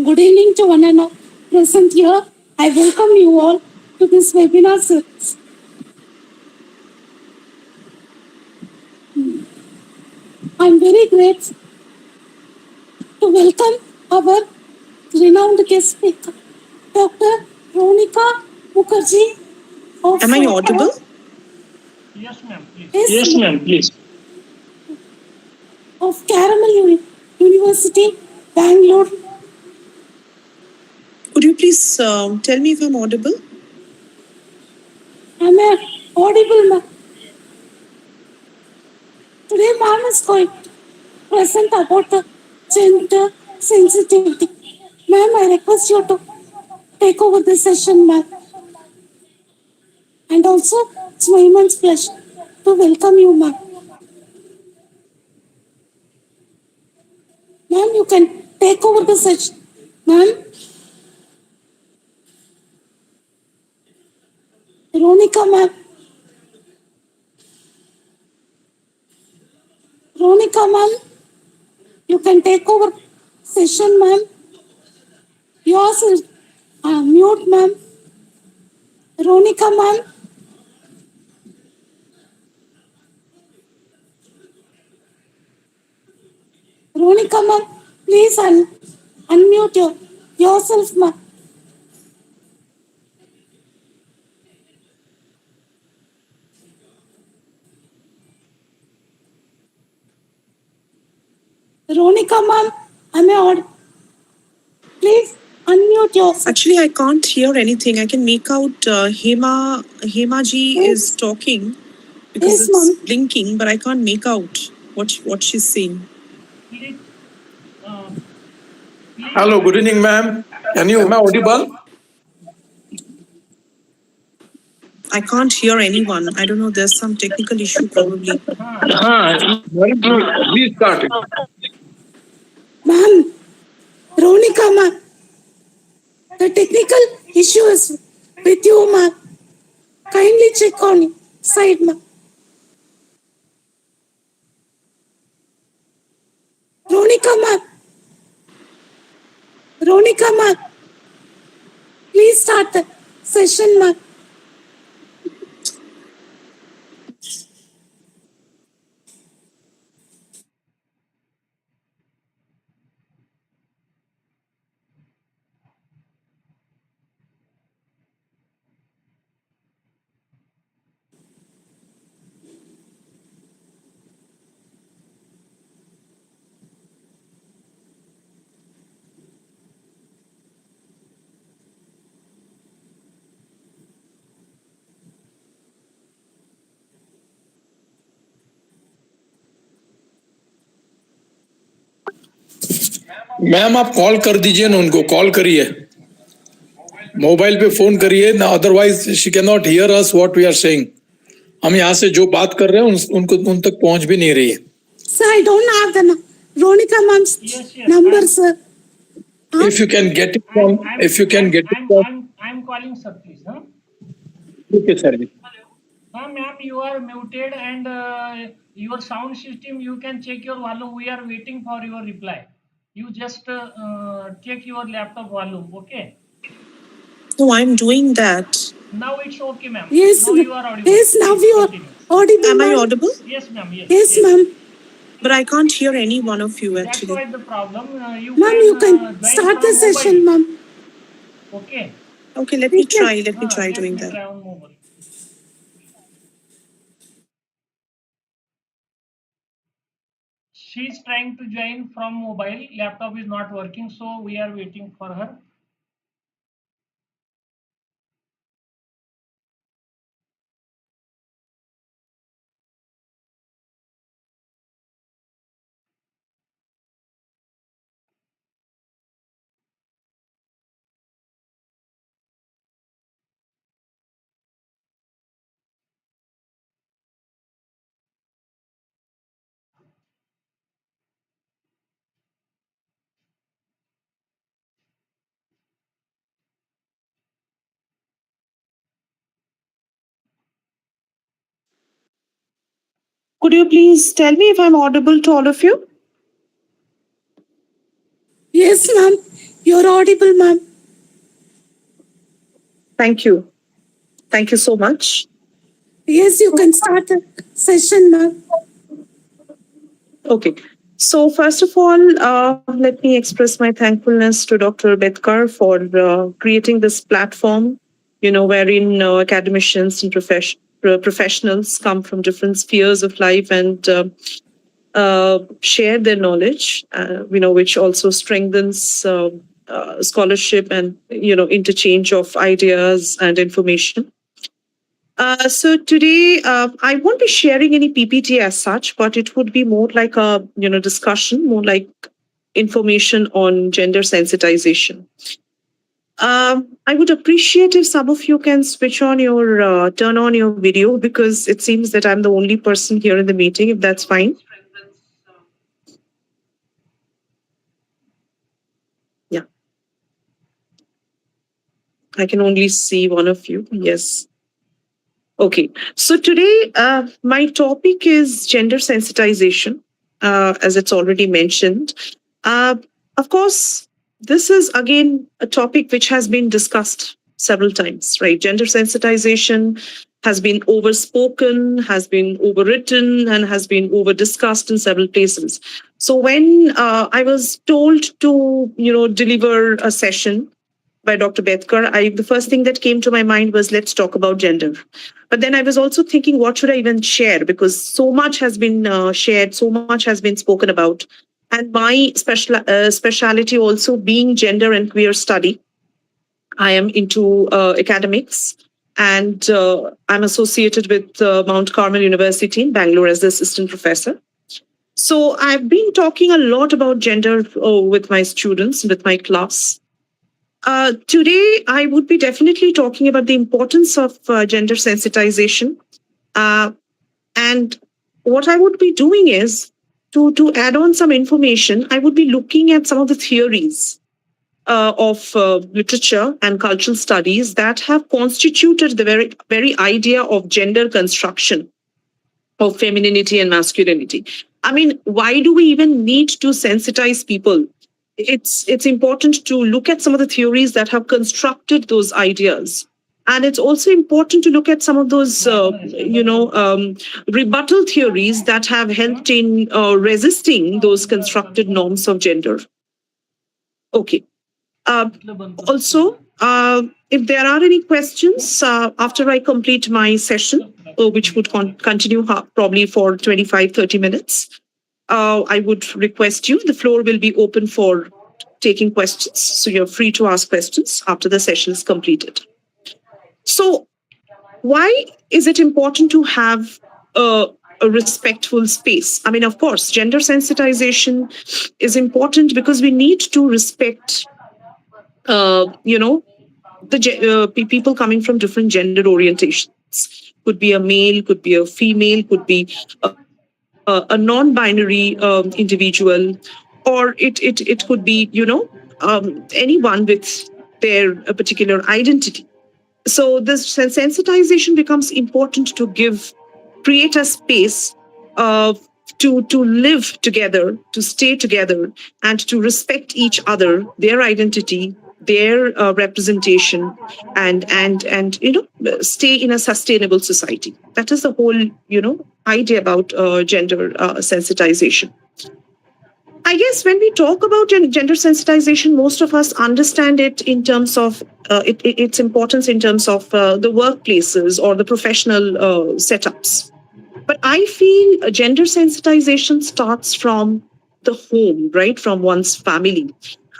Good evening to one and all present here. I welcome you all to this webinar series. I'm very grateful to welcome our renowned guest speaker, Dr. Ronika Mukherjee. Am I audible? Yes, ma'am, please. Yes, ma'am, please. Of Carmel University, Bangalore. Could you please tell me if I'm audible? Am I audible, ma'am? Today, ma'am is going to present about the gender sensitivity. Ma'am, I request you to take over the session, ma'am. And also, it's my immense pleasure to welcome you, ma'am. Ma'am, you can take over the session. Ma'am, Ronika, ma'am. Ronika, ma'am, you can take over session, ma'am. Yours is mute, ma'am. Ronika, ma'am. Ronika, ma'am, please unmute yourself, ma'am. Ronika, ma'am, am I audible? Please unmute yourself. Actually, I can't hear anything. I can make out Hema ji is talking because Yes, it's ma'am. blinking, but I can't make out what she's saying. Please, Hello, good evening, ma'am. Am I audible? I can't hear anyone. I don't know. There's some technical issue probably. Very good. Please start it. Ma'am, Ronika, ma'am, the technical issue is with you, ma'am. Kindly check on side, ma'am. Ronika, ma'am. Ronika, ma'am. Please start the session, ma'am. Ma'am आप call कर दीजिए ना उनको call करिए mobile पे phone करिए ना otherwise she can not hear us what we are saying हम यहाँ से जो बात कर रहे हैं उनको उन तक पहुंच भी नहीं रही है Sir, I don't have the Ronika ma'am's number, sir. if you can get it from I'm calling, sir, please. Huh? Okay, sir. Ma'am, you are muted and your sound system, you can check your volume. We are waiting for your reply. You just check your laptop volume, okay? No, I'm doing that. Now it's okay, ma'am. Yes, now you are audible. Yes, now you are audible. Am I ma'am. audible? Yes, ma'am. Yes, ma'am. But I can't hear any one of you That's actually. why the problem. Ma'am, you can start the session, ma'am. Okay. Okay, let me try. Let me try Let doing me that. try on mobile. She's trying to join from mobile. Laptop is not working, so we are waiting for her. Could you please tell me if I'm audible to all of you? Yes, ma'am. You're audible, ma'am. Thank you. Thank you so much. Yes, you can start the session, ma'am. Okay. So first of all, let me express my thankfulness to Dr. Betkar for creating this platform, wherein academicians and professionals come from different spheres of life and share their knowledge, which also strengthens scholarship and, interchange of ideas and information. So today, I won't be sharing any PPT as such, but it would be more like a discussion, more like information on gender sensitization. I would appreciate if some of you can switch on your turn on your video, because it seems that I'm the only person here in the meeting. If that's fine. Yeah, I can only see one of you. Yes. Okay, so today my topic is gender sensitization, as it's already mentioned. Of course, this is again a topic which has been discussed several times, right? Gender sensitization has been overspoken, has been overwritten, and has been over discussed in several places. So when I was told to, deliver a session by Dr. Betkar, the first thing that came to my mind was, let's talk about gender. But then I was also thinking, what should I even share? Because so much has been shared, so much has been spoken about. And my speciality also being gender and queer study. I am into academics, and I'm associated with Mount Carmel University in Bangalore as the assistant professor. So I've been talking a lot about gender with my students, with my class. Today, I would be definitely talking about the importance of gender sensitization. And what I would be doing is to add on some information, I would be looking at some of the theories of literature and cultural studies that have constituted the very idea of gender construction, of femininity and masculinity. I mean, why do we even need to sensitize people? It's important to look at some of the theories that have constructed those ideas, and it's also important to look at some of those rebuttal theories that have helped in resisting those constructed norms of gender. Okay. Also, if there are any questions after I complete my session, which would continue probably for 25-30 minutes, I would request you, the floor will be open for taking questions. So you're free to ask questions after the session is completed. So why is it important to have a respectful space? I mean, of course, gender sensitization is important because we need to respect, people coming from different gender orientations. Could be a male, could be a female, could be a non-binary individual, or it could be anyone with their particular identity. So this sensitization becomes important to create a space to live together, to stay together, and to respect each other, their identity, their representation, and stay in a sustainable society. That is the whole idea about gender sensitization. I guess when we talk about gender sensitization, most of us understand it in terms of its importance in terms of the workplaces or the professional setups. But I feel gender sensitization starts from the home, right? From one's family.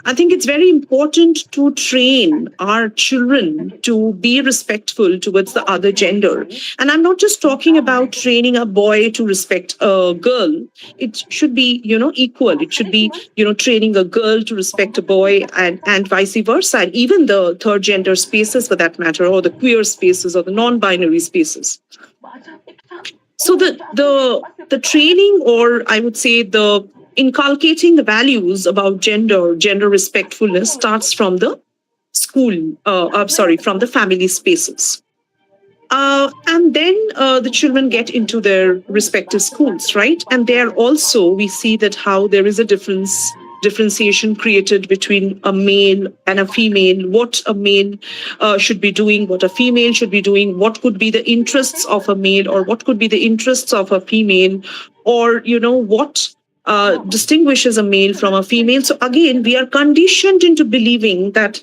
I think it's very important to train our children to be respectful towards the other gender. And I'm not just talking about training a boy to respect a girl. It should be, equal. It should be, training a girl to respect a boy, and vice versa. And even the third gender spaces for that matter, or the queer spaces or the non-binary spaces. So the training, or I would say the inculcating the values about gender respectfulness starts from the from the family spaces. And then the children get into their respective schools, right? And there also we see that how there is a difference differentiation created between a male and a female, what a male should be doing, what a female should be doing, what could be the interests of a male or what could be the interests of a female, or, what distinguishes a male from a female. So again, we are conditioned into believing that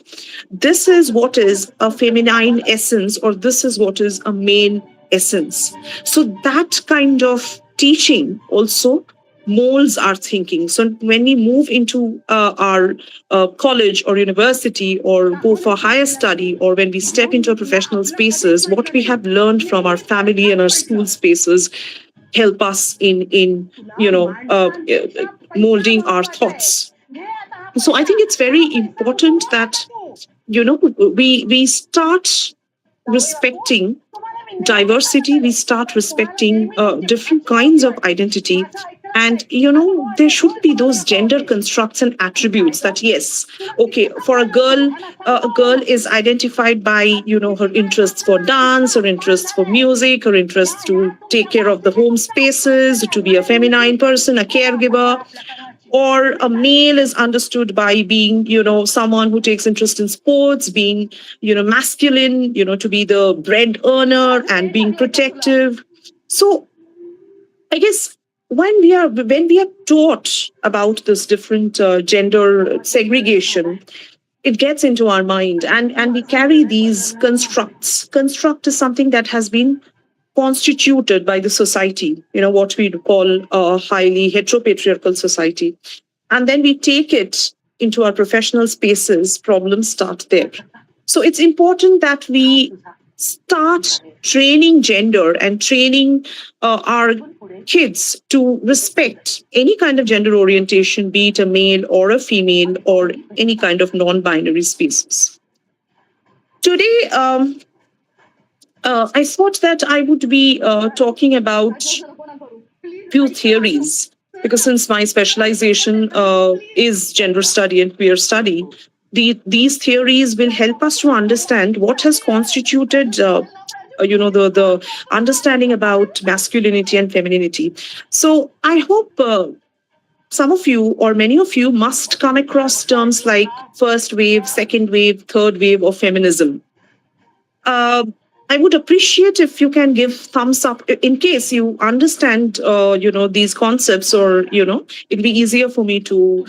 this is what is a feminine essence or this is what is a male essence. So that kind of teaching also molds our thinking. So when we move into our college or university or go for higher study, or when we step into our professional spaces, what we have learned from our family and our school spaces help us in molding our thoughts. So I think it's very important that we start respecting diversity, we start respecting different kinds of identity. And, there should be those gender constructs and attributes that, yes, okay, for a girl is identified by, her interests for dance, her interests for music, her interests to take care of the home spaces, to be a feminine person, a caregiver. Or a male is understood by being, someone who takes interest in sports, being, masculine, to be the bread earner and being protective. So I guess when we are taught about this different gender segregation, it gets into our mind and we carry these constructs. Construct is something that has been constituted by the society, what we call a highly heteropatriarchal society. And then we take it into our professional spaces, problems start there. So it's important that we start training gender and training our kids to respect any kind of gender orientation, be it a male or a female or any kind of non-binary spaces. Today, I thought that I would be talking about few theories, because since my specialization is gender study and queer study, these theories will help us to understand what has constituted the understanding about masculinity and femininity. So I hope some of you or many of you must come across terms like first wave, second wave, third wave of feminism. I would appreciate if you can give thumbs up in case you understand, these concepts, or, it'll be easier for me to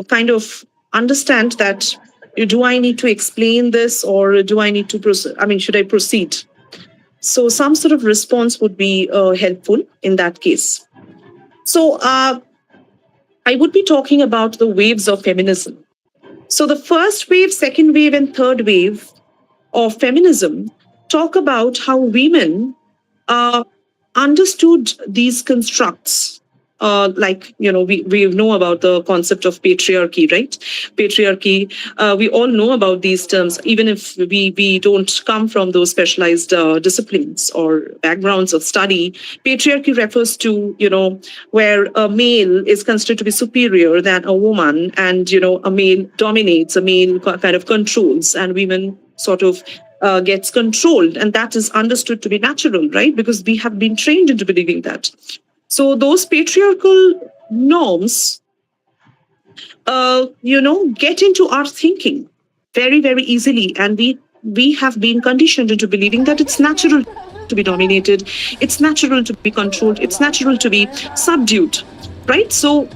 kind of understand that, do I need to explain this or do I need to proceed? I mean, should I proceed? So some sort of response would be helpful in that case. So I would be talking about the waves of feminism. So the first wave, second wave, and third wave of feminism talk about how women understood these constructs. We know about the concept of patriarchy, right? Patriarchy, we all know about these terms, even if we don't come from those specialized disciplines or backgrounds of study. Patriarchy refers to, where a male is considered to be superior than a woman, and, a male dominates, a male kind of controls, and women sort of gets controlled. And that is understood to be natural, right? Because we have been trained into believing that. So those patriarchal norms, get into our thinking very, very easily. And we have been conditioned into believing that it's natural to be dominated. It's natural to be controlled. It's natural to be subdued, right? So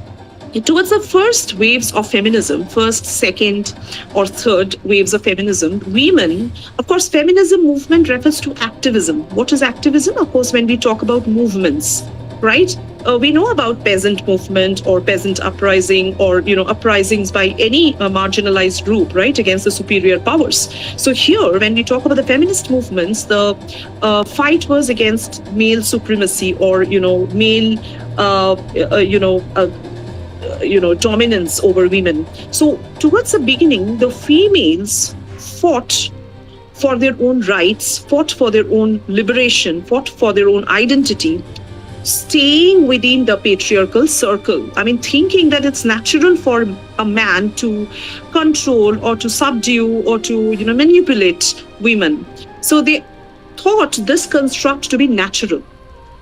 towards the first waves of feminism, first, second, or third waves of feminism, women, of course, feminism movement refers to activism. What is activism? Of course, when we talk about movements, right? We know about peasant movement or peasant uprising, or, uprisings by any marginalized group, right, against the superior powers. So here, when we talk about the feminist movements, the fight was against male supremacy or, male, dominance over women. So towards the beginning, the females fought for their own rights, fought for their own liberation, fought for their own identity, staying within the patriarchal circle. I mean, thinking that it's natural for a man to control or to subdue or to, manipulate women. So they thought this construct to be natural.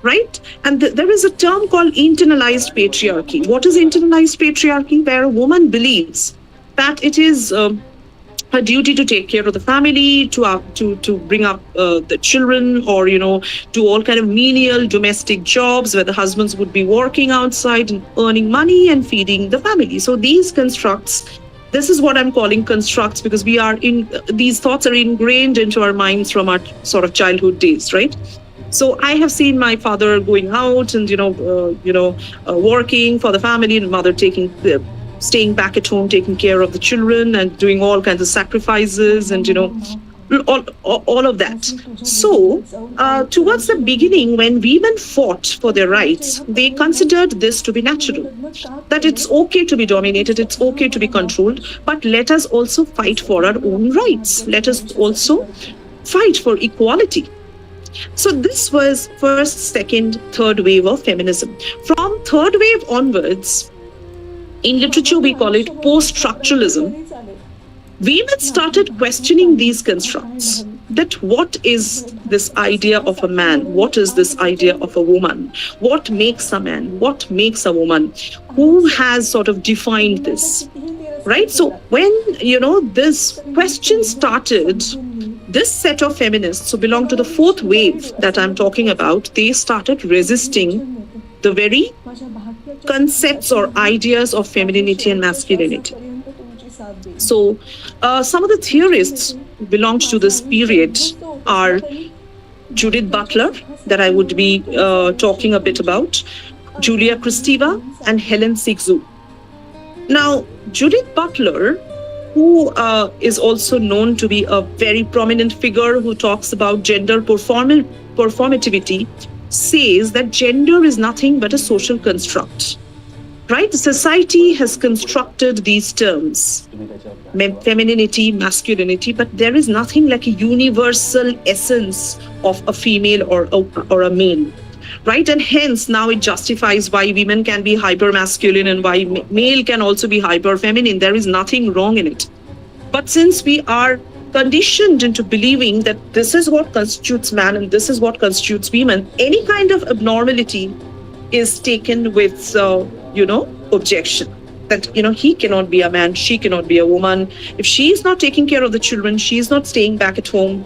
right? And there is a term called internalized patriarchy. What is internalized patriarchy? Where a woman believes that it is her duty to take care of the family, to bring up the children, or do all kind of menial domestic jobs where the husbands would be working outside and earning money and feeding the family. So these constructs, this is what I'm calling constructs, because these thoughts are ingrained into our minds from our sort of childhood days, right? So I have seen my father going out and working for the family, and mother staying back at home, taking care of the children and doing all kinds of sacrifices and all of that. So towards the beginning, when women fought for their rights, they considered this to be natural, that it's okay to be dominated, it's okay to be controlled, but let us also fight for our own rights. Let us also fight for equality. So this was first, second, third wave of feminism. From third wave onwards, in literature we call it post-structuralism, women started questioning these constructs. That what is this idea of a man? What is this idea of a woman? What makes a man? What makes a woman? Who has sort of defined this? Right? So when, this question started, this set of feminists who belong to the fourth wave that I'm talking about, they started resisting the very concepts or ideas of femininity and masculinity. So some of the theorists who belonged to this period are Judith Butler, that I would be talking a bit about, Julia Kristeva, and Helen Sixu. Now, Judith Butler, who is also known to be a very prominent figure who talks about gender performativity, says that gender is nothing but a social construct. Right? Society has constructed these terms, femininity, masculinity, but there is nothing like a universal essence of a female or a male. Right? And hence now it justifies why women can be hyper-masculine and why male can also be hyper-feminine. There is nothing wrong in it. But since we are conditioned into believing that this is what constitutes man and this is what constitutes women, any kind of abnormality is taken with, objection. That, he cannot be a man, she cannot be a woman. If she is not taking care of the children, she is not staying back at home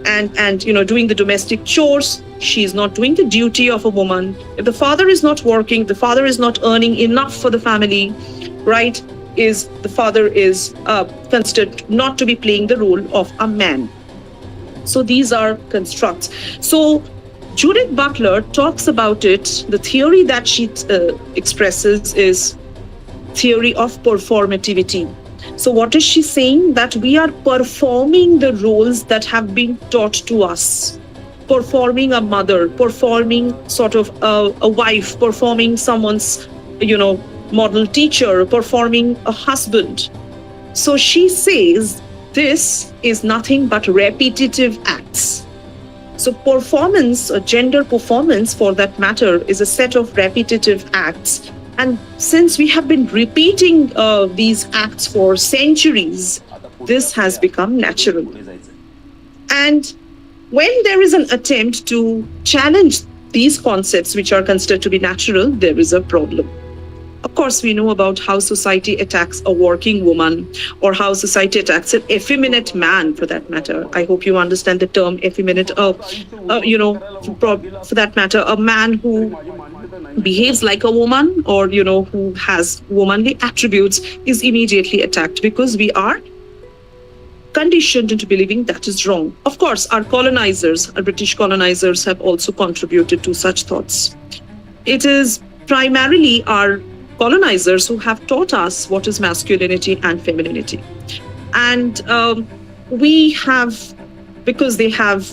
and doing the domestic chores, she is not doing the duty of a woman. If the father is not working, the father is not earning enough for the family, right? The father is considered not to be playing the role of a man. So these are constructs. So Judith Butler talks about it. The theory that she expresses is theory of performativity. So what is she saying? That we are performing the roles that have been taught to us. Performing a mother, performing sort of a wife, performing someone's, model teacher, performing a husband. So she says this is nothing but repetitive acts. So performance, or gender performance for that matter, is a set of repetitive acts. And since we have been repeating these acts for centuries, this has become natural. And when there is an attempt to challenge these concepts, which are considered to be natural, there is a problem. Of course, we know about how society attacks a working woman, or how society attacks an effeminate man, for that matter. I hope you understand the term effeminate. For that matter, a man who behaves like a woman, or who has womanly attributes, is immediately attacked, because we are conditioned into believing that is wrong. Of course, our British colonizers have also contributed to such thoughts. It is primarily our colonizers who have taught us what is masculinity and femininity. And we have, because they have,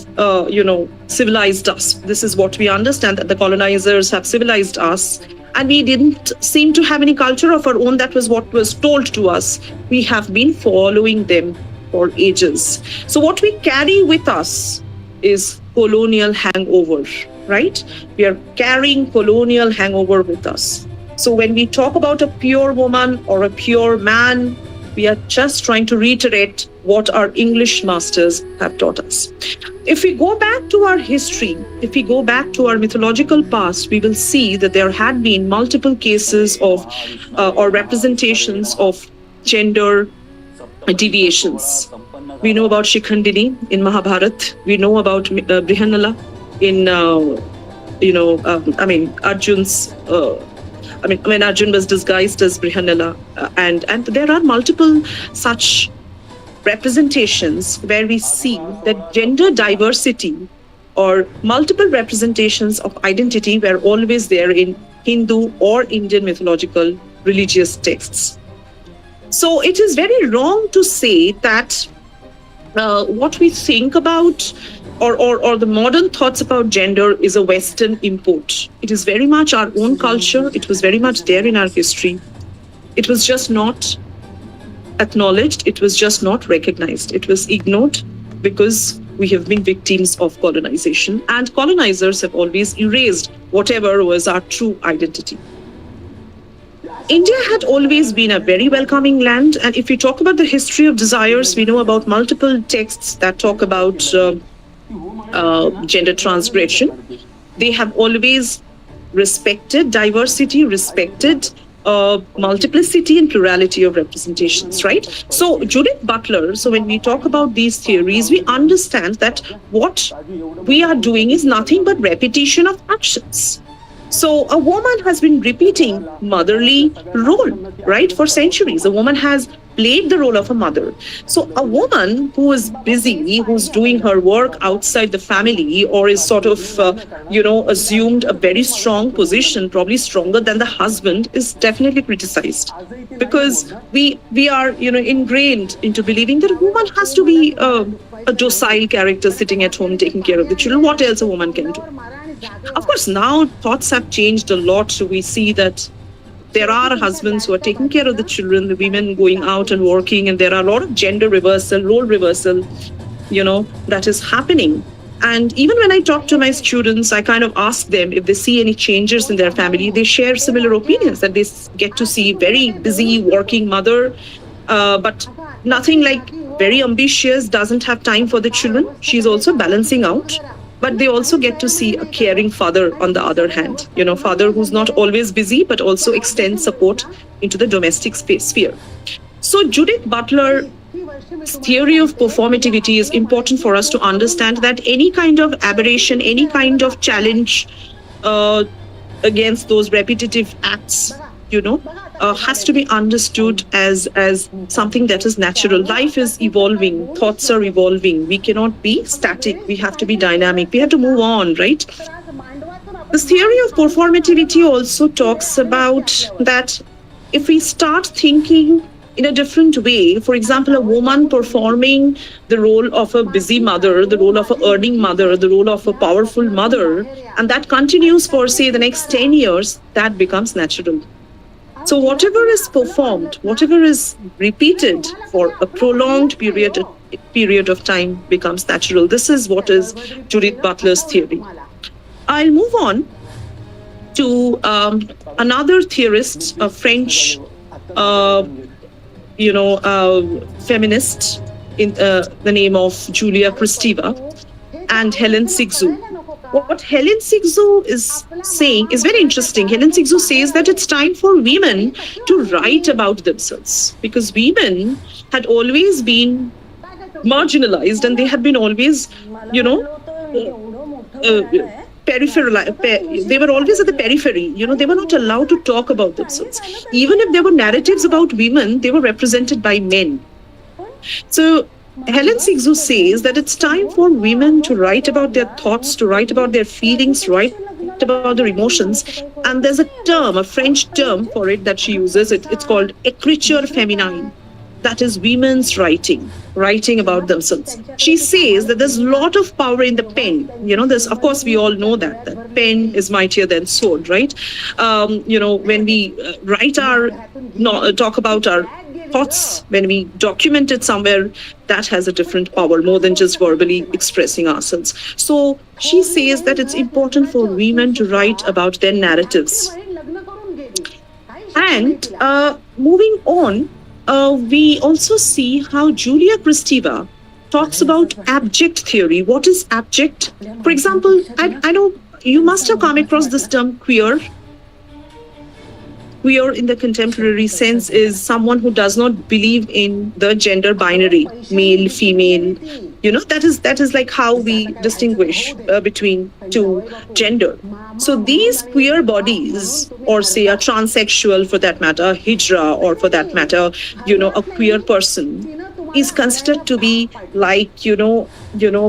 civilized us. This is what we understand, that the colonizers have civilized us, and we didn't seem to have any culture of our own. That was what was told to us. We have been following them for ages. So what we carry with us is colonial hangover, right? We are carrying colonial hangover with us. So when we talk about a pure woman or a pure man, We are just trying to reiterate what our English masters have taught us. If we go back to our history, if we go back to our mythological past, we will see that there had been multiple cases of or representations of gender deviations. We know about Shikhandini in Mahabharat. We know about Brihanala in, Arjun's. When Arjun was disguised as Brihanala, and there are multiple such representations where we see that gender diversity or multiple representations of identity were always there in Hindu or Indian mythological religious texts. So it is very wrong to say that what we think about or the modern thoughts about gender is a Western import. It is very much our own culture. It was very much there in our history. It was just not acknowledged. It was just not recognized. It was ignored because we have been victims of colonization, and colonizers have always erased whatever was our true identity. India had always been a very welcoming land, and if we talk about the history of desires, we know about multiple texts that talk about gender transgression. They have always respected diversity, respected multiplicity and plurality of representations, right? So Judith Butler, so when we talk about these theories, we understand that what we are doing is nothing but repetition of actions. So a woman has been repeating motherly role, right, for centuries. A woman has played the role of a mother. So a woman who is busy, who's doing her work outside the family, or is sort of, assumed a very strong position, probably stronger than the husband, is definitely criticized. Because we are, ingrained into believing that a woman has to be a docile character sitting at home taking care of the children. What else a woman can do? Of course, now thoughts have changed a lot. We see that there are husbands who are taking care of the children, the women going out and working, and there are a lot of gender reversal, role reversal, that is happening. And even when I talk to my students, I kind of ask them if they see any changes in their family. They share similar opinions, that they get to see very busy working mother, but nothing like very ambitious, doesn't have time for the children. She's also balancing out. But they also get to see a caring father on the other hand, father who's not always busy, but also extends support into the domestic sphere. So Judith Butler's theory of performativity is important for us to understand that any kind of aberration, any kind of challenge against those repetitive acts, has to be understood as something that is natural. Life is evolving, thoughts are evolving. We cannot be static. We have to be dynamic. We have to move on, right? This theory of performativity also talks about that if we start thinking in a different way, for example, a woman performing the role of a busy mother, the role of an earning mother, the role of a powerful mother, and that continues for, say, the next 10 years, that becomes natural. So whatever is performed, whatever is repeated for a prolonged period of time becomes natural. This is what is Judith Butler's theory. I'll move on to another theorist, a French, feminist in the name of Julia Kristeva, and Helen Sixou. What Helen Sixou is saying is very interesting. Helen Sixou says that it's time for women to write about themselves, because women had always been marginalized and they had been always, peripheral. They were always at the periphery. They were not allowed to talk about themselves. Even if there were narratives about women, they were represented by men. So Helen Sixou says that it's time for women to write about their thoughts, to write about their feelings, write about their emotions. And there's a term, a French term for it that she uses. It's called écriture féminine. That is women's writing about themselves. She says that there's a lot of power in the pen. There's, of course, we all know that pen is mightier than sword, right? When we talk about our thoughts, when we document it somewhere, that has a different power, more than just verbally expressing ourselves. So she says that it's important for women to write about their narratives. And moving on, we also see how Julia Kristeva talks about abject theory. What is abject? For example, I know you must have come across this term queer. Queer in the contemporary sense is someone who does not believe in the gender binary, male, female. That is like how we distinguish between two gender. So these queer bodies, or say a transsexual for that matter, a hijra, or for that matter, a queer person is considered to be like,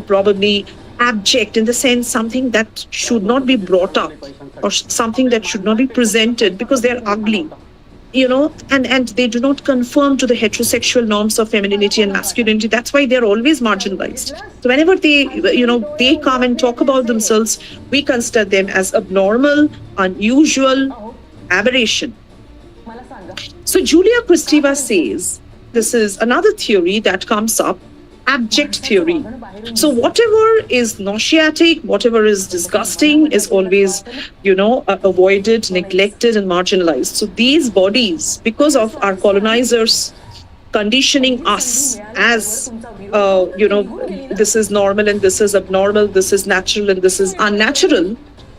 probably abject, in the sense something that should not be brought up, or something that should not be presented because they're ugly, and they do not conform to the heterosexual norms of femininity and masculinity. That's why they're always marginalized. So whenever they come and talk about themselves, we consider them as abnormal, unusual, aberration. So Julia Kristeva says this is another theory that comes up, abject theory. So whatever is nauseatic, whatever is disgusting is always, avoided, neglected, and marginalized. So these bodies, because of our colonizers conditioning us as, this is normal and this is abnormal, this is natural and this is unnatural,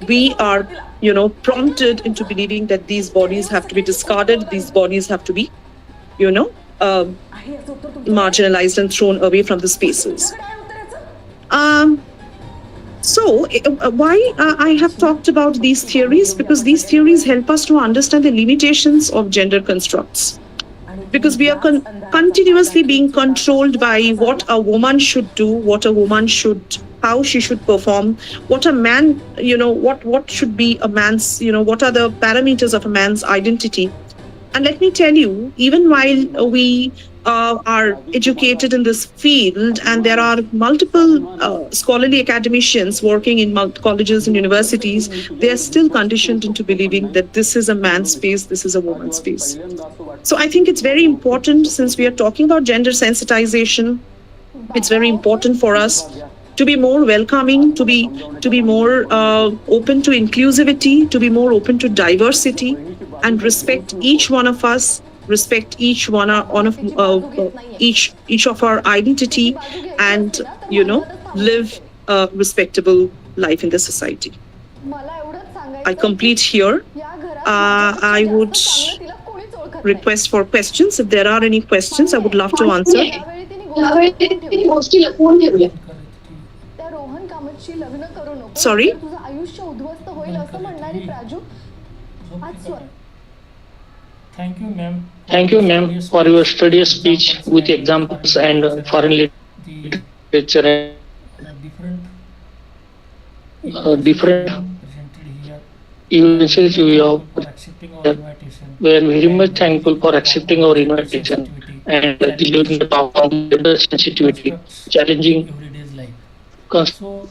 we are, prompted into believing that these bodies have to be discarded, these bodies have to be, marginalized and thrown away from the spaces. Why I have talked about these theories? Because these theories help us to understand the limitations of gender constructs. Because we are continuously being controlled by what a woman should do, what a woman should, how she should perform, what a man, what should be a man's, what are the parameters of a man's identity. And let me tell you, even while we are educated in this field, and there are multiple scholarly academicians working in colleges and universities, they are still conditioned into believing that this is a man's space, this is a woman's space. So I think it's very important, since we are talking about gender sensitization, it's very important for us to be more welcoming, to be more open to inclusivity, to be more open to diversity, and respect each one of us, respect each one of each of our identity, and live a respectable life in the society. I complete here. I would request for questions. If there are any questions, I would love to answer. Sorry? Thank you, ma'am. Thank you, ma'am, for your studious speech with examples and foreign literature and different evidences you have. We are very much thankful for accepting our invitation and delivering the talk on gender sensitivity, challenging So,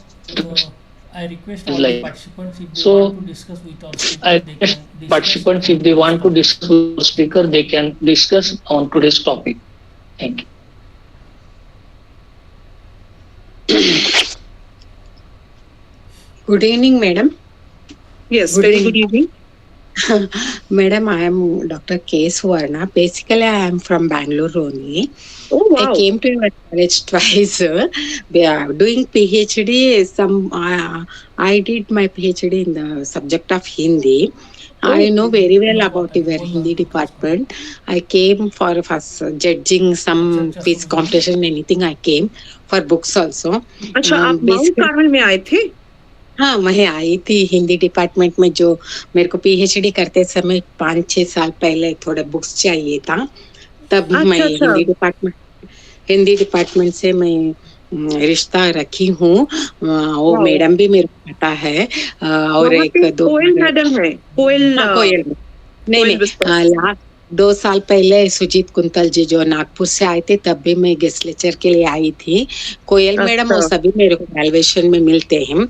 I request all the participants, if they want to discuss with our speaker, participants, if they want to discuss with the speaker, they can discuss on today's topic. Thank you. Good evening, madam. Yes, very good evening. Madam, I am Dr. K. Suvarna. Basically, I am from Bangalore only. Oh, wow. I came to your college twice. We are doing PhD. I did my PhD in the subject of Hindi. I know very well about your Hindi department. I came for first judging some quiz competition, anything. I came for books also. अच्छा, आप mount Carmel में आए थे? हाँ, मैं आई थी Hindi department में। जो मेरे को पीएचडी करते समय 5-6 साल पहले थोड़े बुक्स चाहिए था, तब मैं हिंदी डिपार्टमेंट से मैं रिश्ता रखी हूँ। वो मैडम भी मेरे को पता है। और एक दो कोयल मैडम है, कोयल नहीं लास्ट 2 साल पहले सुजीत कुंतल जी जो नागपुर से आए थे, तब भी मैं गेस्ट लेक्चर के लिए आई थी। कोयल मैडम वो सभी मेरे को ग्रेजुएशन में मिलते हैं।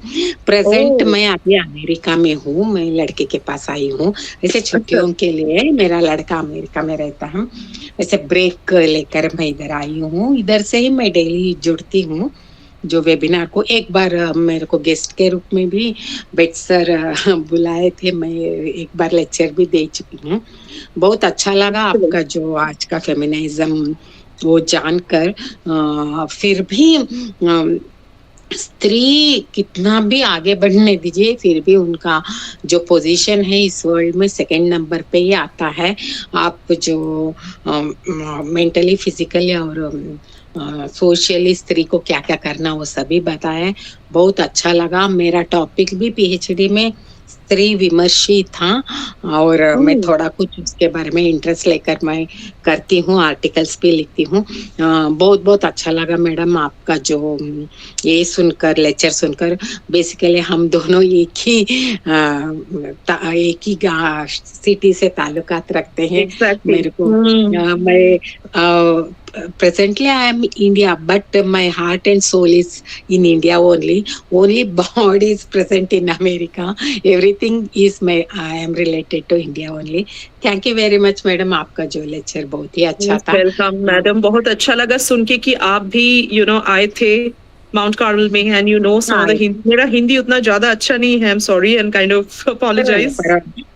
प्रेजेंट मैं अभी अमेरिका में हूँ, मैं लड़के के पास आई हूँ ऐसे छुट्टियों के लिए। मेरा लड़का अमेरिका में रहता है, ऐसे ब्रेक लेकर मैं इधर आई हूँ। इधर से ही मैं डेली जुड़ती हूँ। जो वेबिनार को एक बार मेरे को गेस्ट के रूप में भी बेट सर बुलाए थे, मैं एक बार लेक्चर भी दे चुकी हूँ। बहुत अच्छा लगा आपका जो आज का फेमिनिज्म वो जानकर। फिर भी स्त्री कितना भी आगे बढ़ने दीजिए, फिर भी उनका जो पोजीशन है इस वर्ल्ड में सेकंड नंबर पे ही आता है। आप जो मेंटली फिजिकली और सोशली स्त्री को क्या क्या करना वो सभी बताए, बहुत अच्छा लगा। मेरा टॉपिक भी पीएचडी में स्त्री विमर्शी था और मैं थोड़ा कुछ उसके बारे में इंटरेस्ट लेकर मैं करती हूँ, आर्टिकल्स भी लिखती हूँ। बहुत बहुत अच्छा लगा मैडम आपका जो ये सुनकर, लेक्चर सुनकर। बेसिकली हम दोनों एक ही सिटी से ताल्लुकात रखते हैं। मेरे को मैं presently I am India, but my heart and soul is in India only. Only body is present in America. Everything is I am related to India only. Thank you very much, madam. आपका जो lecture बहुत ही अच्छा था। Welcome madam, बहुत अच्छा लगा सुन के कि आप भी आए थे माउंट कार्मल में, एंड some of the मेरा हिंदी उतना ज्यादा अच्छा नहीं है, I am sorry and kind of apologise.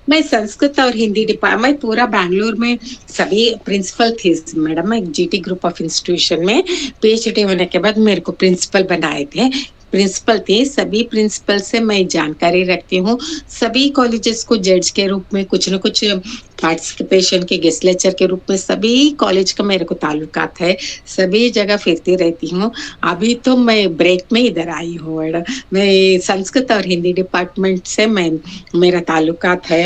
मैं संस्कृत और हिंदी डिपार्टमेंट, मैं पूरा बैंगलोर में सभी प्रिंसिपल थी मैडम। मैं जीटी ग्रुप ऑफ इंस्टीट्यूशन में पीएचडी होने के बाद मेरे को प्रिंसिपल बनाए थे, प्रिंसिपल थे। सभी प्रिंसिपल से मैं जानकारी रखती हूँ। सभी कॉलेजेस को जज के रूप में कुछ न कुछ पार्टिसिपेशन के गेस्ट लेक्चर के रूप में सभी कॉलेज का मेरे को ताल्लुकात है, सभी जगह फिरती रहती हूँ। अभी तो मैं ब्रेक में इधर आई हूँ मैडम। मैं संस्कृत और हिंदी डिपार्टमेंट से मेरा ताल्लुकात है।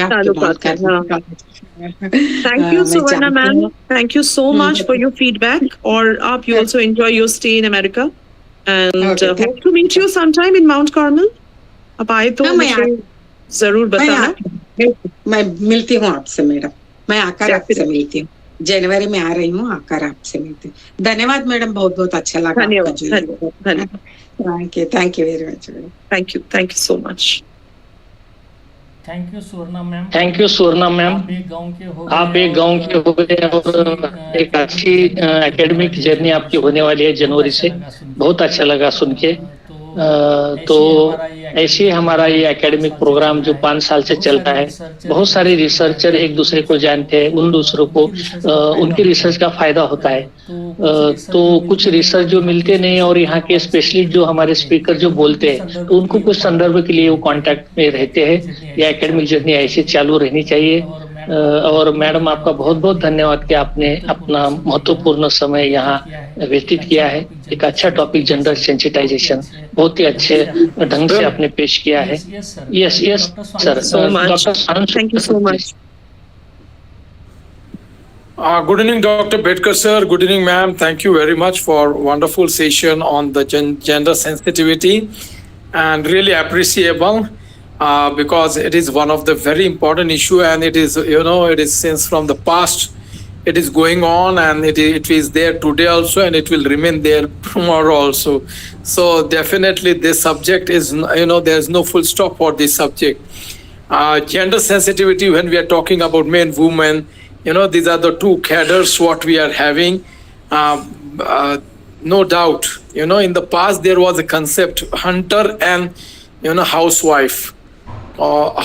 Thank you, Suvarna ma'am. Thank you so much for your feedback. और आप you also enjoy your stay in America. And hope to meet you sometime in Mount Carmel. आप आए तो मुझे जरूर बताना। मैं मिलती हूँ आपसे मैडम, मैं आकर आपसे मिलती हूँ। जनवरी में आ रही हूँ, आकर आपसे मिलती हूँ। धन्यवाद मैडम, बहुत बहुत अच्छा लगा। धन्यवाद। Thank you very much madam. Thank you so much. Thank you Suvarna ma'am. Thank you Suvarna ma'am. आप एक गांव के हो गए और एक अच्छी एकेडमिक जर्नी आपकी होने वाली है जनवरी से। बहुत अच्छा लगा सुन के। तो ऐसे हमारा ये एकेडमिक प्रोग्राम जो 5 साल से चल रहा है, बहुत सारे रिसर्चर एक दूसरे को जानते हैं, उन दूसरों को उनके रिसर्च का फायदा होता है। तो कुछ रिसर्च जो मिलते नहीं, और यहाँ के स्पेशलिस्ट जो हमारे स्पीकर जो बोलते हैं, तो उनको कुछ संदर्भ के लिए वो कांटेक्ट में रहते हैं। ये एकेडमिक जर्नी ऐसे चालू रहनी चाहिए। और मैडम आपका बहुत बहुत धन्यवाद कि आपने अपना महत्वपूर्ण समय यहाँ व्यतीत किया है। एक अच्छा टॉपिक जेंडर सेंसिटाइजेशन बहुत ही अच्छे ढंग से आपने पेश किया है। Yes sir, thank you so much. Good evening, Dr. Betkar sir. Good evening, ma'am. Thank you very much for wonderful session on the gender sensitivity, and really appreciable. Because it is one of the very important issue, and it is it is since from the past it is going on, and it is there today also, and it will remain there tomorrow also. So definitely this subject is there is no full stop for this subject. Gender sensitivity, when we are talking about men, women, these are the two cadres what we are having. No doubt, in the past there was a concept hunter and housewife.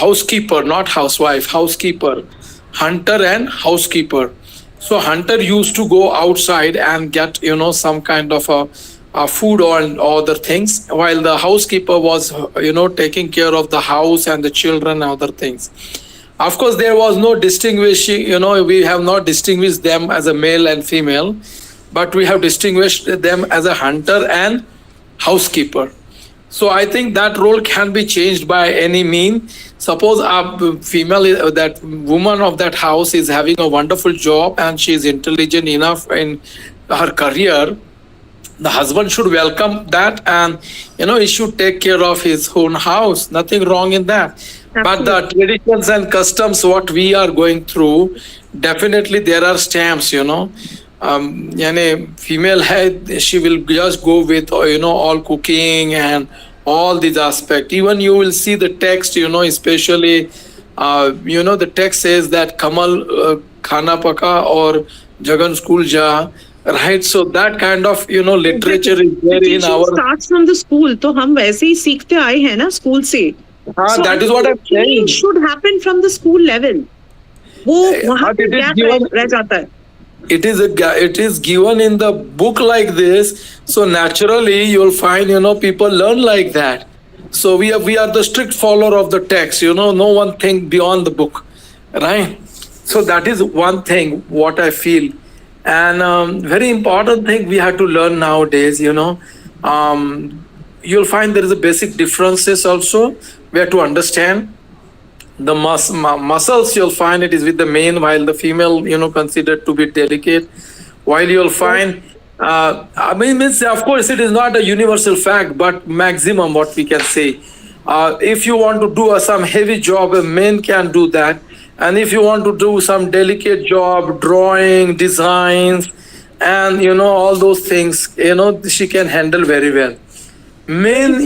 Housekeeper, not housewife, housekeeper, hunter and housekeeper. So hunter used to go outside and get some kind of a food or other things, while the housekeeper was taking care of the house and the children and other things. Of course there was no distinguishing, we have not distinguished them as a male and female, but we have distinguished them as a hunter and housekeeper. So I think that role can be changed by any mean. Suppose a female, that woman of that house is having a wonderful job and she is intelligent enough in her career, the husband should welcome that, and he should take care of his own house. Nothing wrong in that. Absolutely. But the traditions and customs what we are going through, definitely there are stamps, female head, she will just go with all cooking and all these aspects. Even you will see the text, especially the text says that Kamal khana paka or Jagan school ja, right? So that kind of literature is The there in teaching our. starts from the school. तो हम वैसे ही सीखते आए हैं ना school से. So I That is think what the I'm saying. change should happen from the school level. वो वहाँ But पे it is gap given. रह जाता है. It is given in the book like this, so naturally you'll find people learn like that. So we are the strict follower of the text. No one think beyond the book, right? So that is one thing what I feel. And very important thing we have to learn nowadays. You'll find there is a basic differences also. We have to understand the muscles. You'll find it is with the male, while the female considered to be delicate. While you'll find I mean, means, of course it is not a universal fact, but maximum what we can say. If you want to do some heavy job, a man can do that. And if you want to do some delicate job, drawing, designs, and all those things, she can handle very well. Men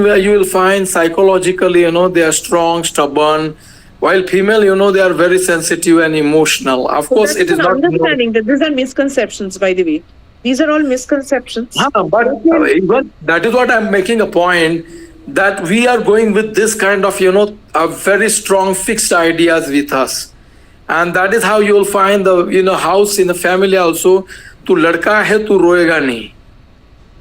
where you will find psychologically, they are strong, stubborn, while female, they are very sensitive and emotional. Of So course, that it is is an not. understanding that these are misconceptions, by the way. These are all misconceptions. But even that is what I'm making a point, that we are going with this kind of a very strong fixed ideas with us, and that is how you will find the house in the family also. Tu ladka hai, tu roega nahi.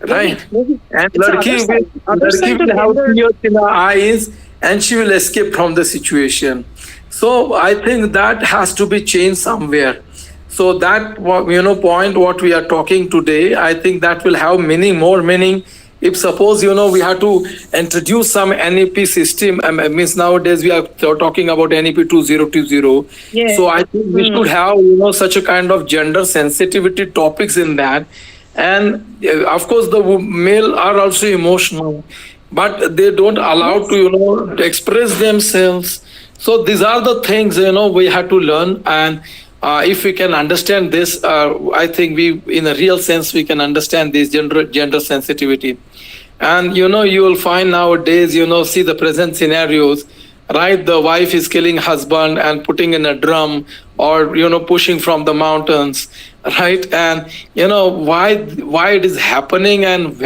Right. Maybe. And It's the other side of have gender. tears in her eyes, and she will escape from the situation. So I think that has to be changed somewhere. So that point what we are talking today, I think that will have more meaning. If suppose we have to introduce some NEP system, means nowadays we are talking about NEP 2020. Yeah. So I think we should have such a kind of gender sensitivity topics in that. And of course the male are also emotional, but they don't allow to to express themselves. So these are the things we have to learn. And if we can understand this, I think we in a real sense we can understand this gender sensitivity. And you will find nowadays, see the present scenarios, right? The wife is killing husband and putting in a drum, or pushing from the mountains, right? And why it is happening, and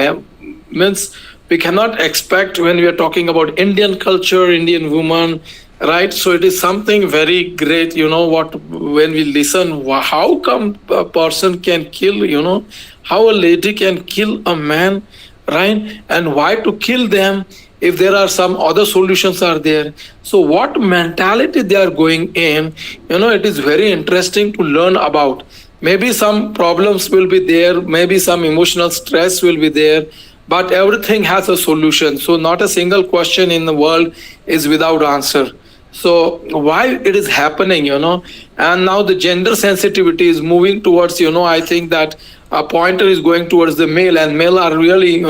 means we cannot expect when we are talking about Indian culture, Indian woman, right? So it is something very great, what when we listen, how come a person can kill, how a lady can kill a man, right? And why to kill them if there are some other solutions are there. So what mentality they are going in, it is very interesting to learn about. Maybe some problems will be there, maybe some emotional stress will be there, but everything has a solution. So not a single question in the world is without answer. So why it is happening, and now the gender sensitivity is moving towards, I think that a pointer is going towards the male, and male are really,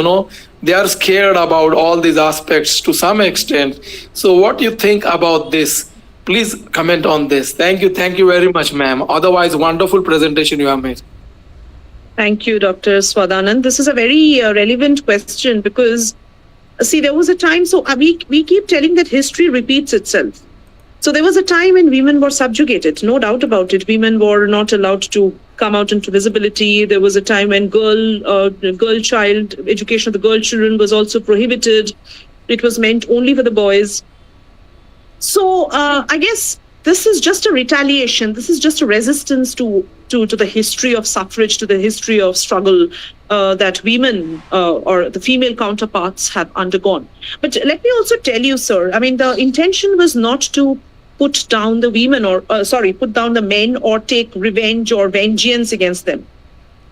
they are scared about all these aspects to some extent. So what do you think about this? Please comment on this. Thank you very much, ma'am. Otherwise, wonderful presentation you have made. Thank you, Dr. Swadanand. This is a very relevant question because, see, there was a time, so we keep telling that history repeats itself. So there was a time when women were subjugated, no doubt about it. Women were not allowed to come out into visibility. There was a time when child education of the girl children was also prohibited. It was meant only for the boys. So I guess this is just a retaliation. This is just a resistance to the history of suffrage, to the history of struggle that women or the female counterparts have undergone. But let me also tell you, sir, I mean, the intention was not to put down the women or, put down the men or take revenge or vengeance against them.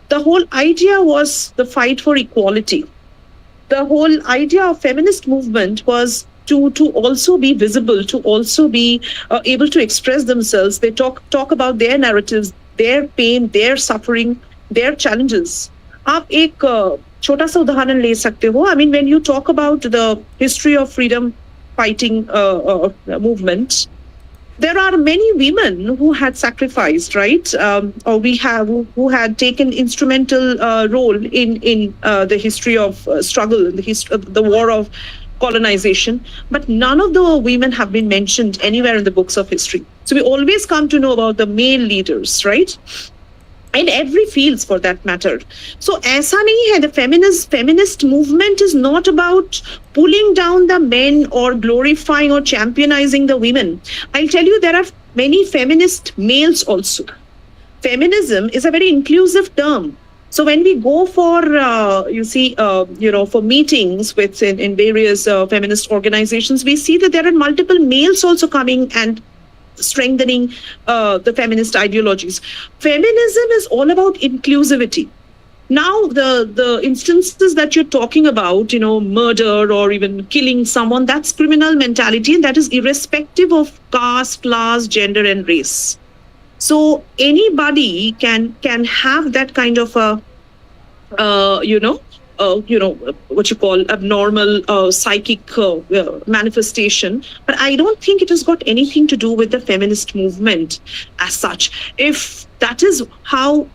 The whole idea was the fight for equality. The whole idea of feminist movement was to also be visible, to also be able to express themselves. They talk about their narratives, their pain, their suffering, their challenges. आप एक छोटा सा उदाहरण ले सकते हो. I mean, when you talk about the history of freedom fighting movement, there are many women who had sacrificed, right? Or who had taken instrumental role in the history of struggle, in the history of the war of colonization, but none of the women have been mentioned anywhere in the books of history. So we always come to know about the male leaders, right? in every fields for that matter. So aisa nahi hai, the feminist movement is not about pulling down the men or glorifying or championizing the women. I'll tell you, there are many feminist males also. Feminism is a very inclusive term. So when we go for for meetings with in various feminist organizations, we see that there are multiple males also coming and strengthening the feminist ideologies. Feminism is all about inclusivity. Now, the instances that you're talking about, murder or even killing someone, that's criminal mentality, and that is irrespective of caste, class, gender, and race. So anybody can have that kind of a what you call abnormal psychic manifestation. But I don't think it has got anything to do with the feminist movement as such. If that is how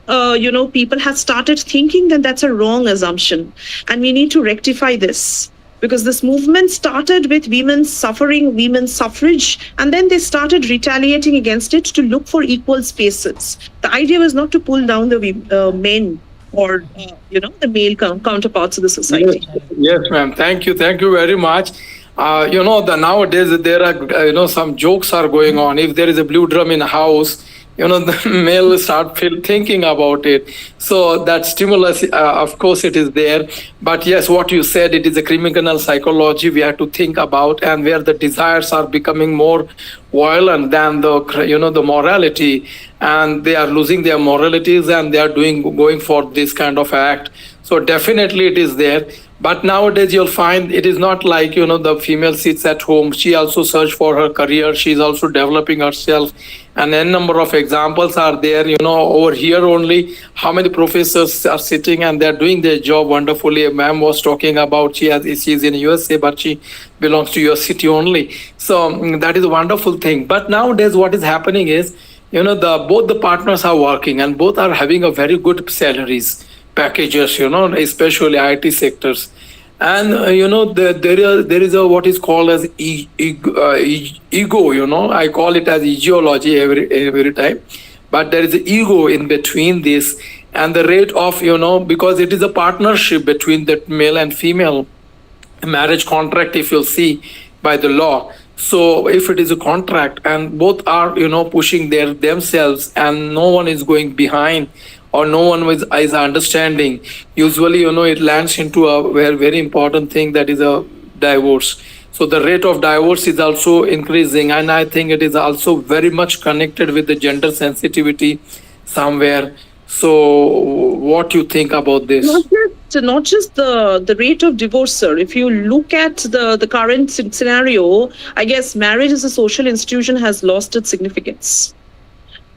people have started thinking, then that's a wrong assumption, and we need to rectify this. Because this movement started with women's suffering, women's suffrage, and then they started retaliating against it to look for equal spaces. The idea was not to pull down the men or the male counterparts of the society. Yes, ma'am. Thank you very much. Nowadays there are some jokes are going on. If there is a blue drum in a house, the male will start thinking about it. So that stimulus, of course, it is there. But yes, what you said, it is a criminal psychology we have to think about, and where the desires are becoming more violent than the morality, and they are losing their moralities and they are going for this kind of act. So definitely it is there. But nowadays you'll find it is not like, the female sits at home. She also search for her career. She's also developing herself. And a number of examples are there, over here only, how many professors are sitting and they're doing their job wonderfully. A ma'am was talking about she's in USA, but she belongs to your city only. So that is a wonderful thing. But nowadays what is happening is, both the partners are working and both are having a very good salaries packages, especially IT sectors. And there is a what is called as ego. I call it as ideology every time, but there is an ego in between this, and the rate of because it is a partnership between the male and female marriage contract, if you'll see by the law. So if it is a contract and both are pushing themselves and no one is going behind, or no one is understanding, usually it lands into a very, very important thing, that is a divorce. So the rate of divorce is also increasing, and I think it is also very much connected with the gender sensitivity somewhere. So what do you think about this? Not just the rate of divorce, sir. If you look at the current scenario, I guess marriage as a social institution has lost its significance.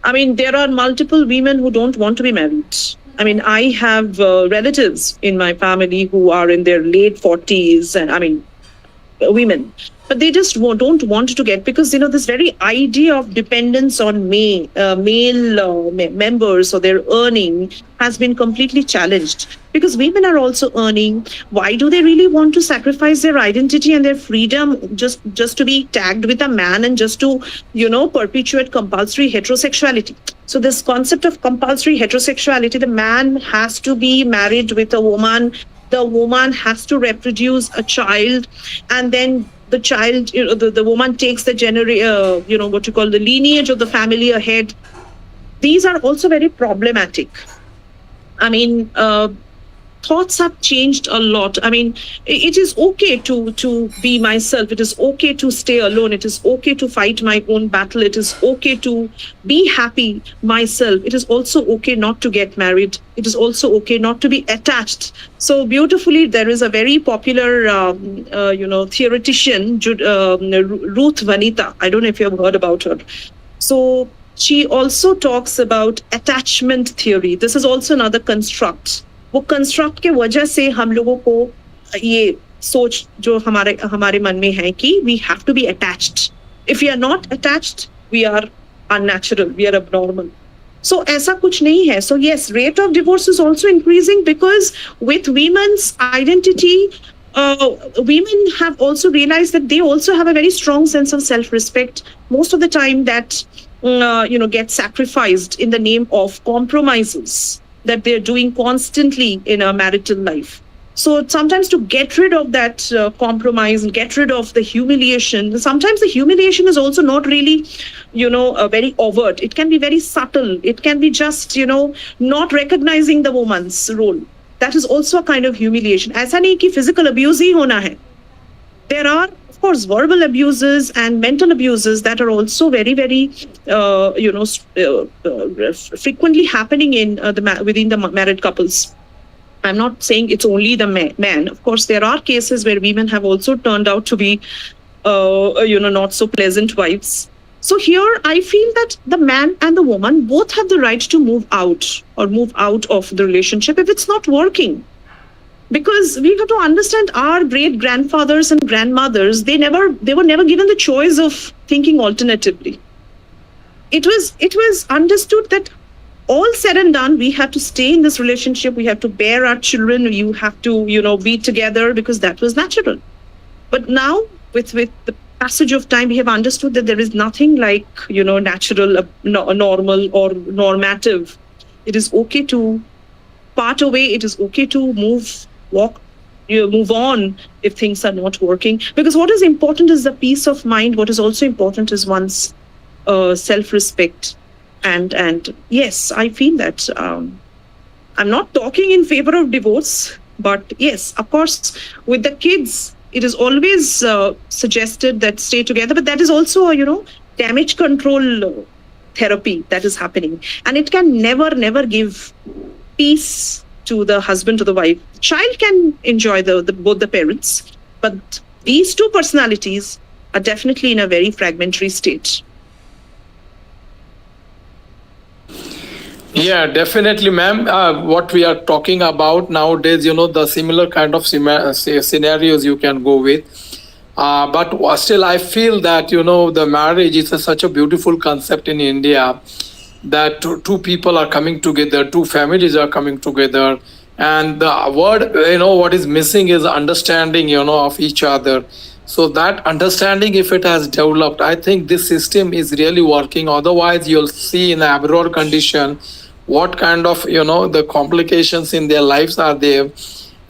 I mean, there are multiple women who don't want to be married. I mean, I have relatives in my family who are in their late 40s, and women. But they just don't want to get, because, this very idea of dependence on male members or their earning has been completely challenged, because women are also earning. Why do they really want to sacrifice their identity and their freedom just to be tagged with a man and just to, perpetuate compulsory heterosexuality? So this concept of compulsory heterosexuality, the man has to be married with a woman, the woman has to reproduce a child, and then the child, the woman takes the what you call the lineage of the family ahead. These are also very problematic. I mean, thoughts have changed a lot. I mean, it is okay to be myself. It is okay to stay alone. It is okay to fight my own battle. It is okay to be happy myself. It is also okay not to get married. It is also okay not to be attached. So beautifully, there is a very popular, theoretician, Ruth Vanita. I don't know if you have heard about her. So she also talks about attachment theory. This is also another construct. वो construct के वजह से हम लोगों को ये सोच जो हमारे मन में है कि we have to be attached. If we are not attached, we are unnatural, we are abnormal. So ऐसा कुछ नहीं है. So yes, rate of divorce is also increasing, because with women's identity, women have also realized that they also have a very strong sense of self-respect. Most of the time that get sacrificed in the name of compromises that they're doing constantly in a marital life. So sometimes to get rid of that compromise and get rid of the humiliation, sometimes the humiliation is also not really, very overt. It can be very subtle. It can be just, not recognizing the woman's role. That is also a kind of humiliation. ऐसा नहीं कि physical abuse ही होना है. There are, of course, verbal abuses and mental abuses that are also very, very, frequently happening in within the married couples. I'm not saying it's only the man. Of course, there are cases where women have also turned out to be, not so pleasant wives. So here, I feel that the man and the woman both have the right to move out of the relationship if it's not working. Because we have to understand our great grandfathers and grandmothers, they were never given the choice of thinking alternatively. It was understood that all said and done, we have to stay in this relationship. We have to bear our children. You have to, be together because that was natural. But now, with the passage of time, we have understood that there is nothing like, natural, normal or normative. It is okay to part away. It is okay to move on if things are not working. Because what is important is the peace of mind. What is also important is one's self-respect. And yes, I feel that I'm not talking in favor of divorce, but yes, of course, with the kids, it is always suggested that stay together. But that is also a, damage control therapy that is happening. And it can never give peace to the husband or the wife. The child can enjoy both the parents, but these two personalities are definitely in a very fragmentary state. Yeah, definitely, ma'am. What we are talking about nowadays, the similar kind of scenarios you can go with. But still, I feel that, the marriage is such a beautiful concept in India that two people are coming together, two families are coming together. And the word, what is missing is understanding, of each other. So that understanding, if it has developed, I think this system is really working. Otherwise, you'll see in the abroad condition what kind of, the complications in their lives are there.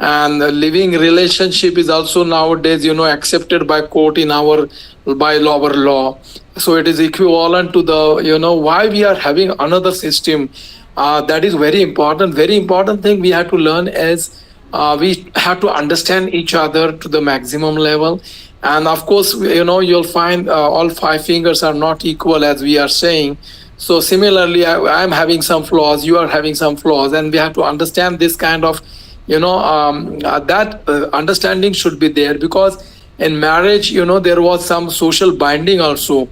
And the living relationship is also nowadays, accepted by court by our law. So it is equivalent to the, why we are having another system. That is very important. Very important thing we have to learn is we have to understand each other to the maximum level. And of course, you'll find all five fingers are not equal, as we are saying. So similarly, I'm having some flaws, you are having some flaws, and we have to understand this kind of, that understanding should be there, because in marriage, there was some social binding also.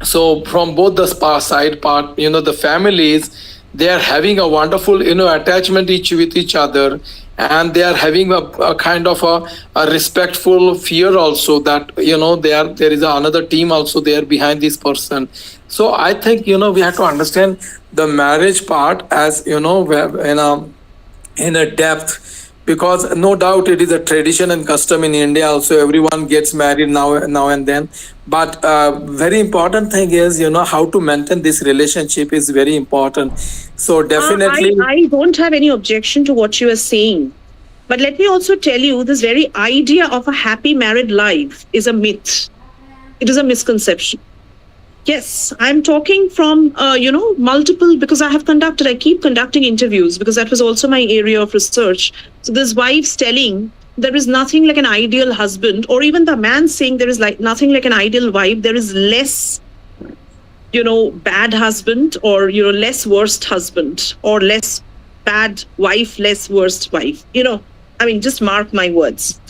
So from both the side part, the families, they are having a wonderful, attachment with each other, and they are having a kind of a respectful fear also that, there is another team also there behind this person. So I think, we have to understand the marriage part as, in a depth, because no doubt it is a tradition and custom in India also. Everyone gets married now and then. But very important thing is, how to maintain this relationship is very important. So definitely, I don't have any objection to what you are saying. But let me also tell you, this very idea of a happy married life is a myth. It is a misconception. Yes, I'm talking from, multiple, because I keep conducting interviews because that was also my area of research. So this wives telling there is nothing like an ideal husband, or even the man saying there is nothing like an ideal wife. There is less, bad husband, or, less worst husband, or less bad wife, less worst wife. Just mark my words.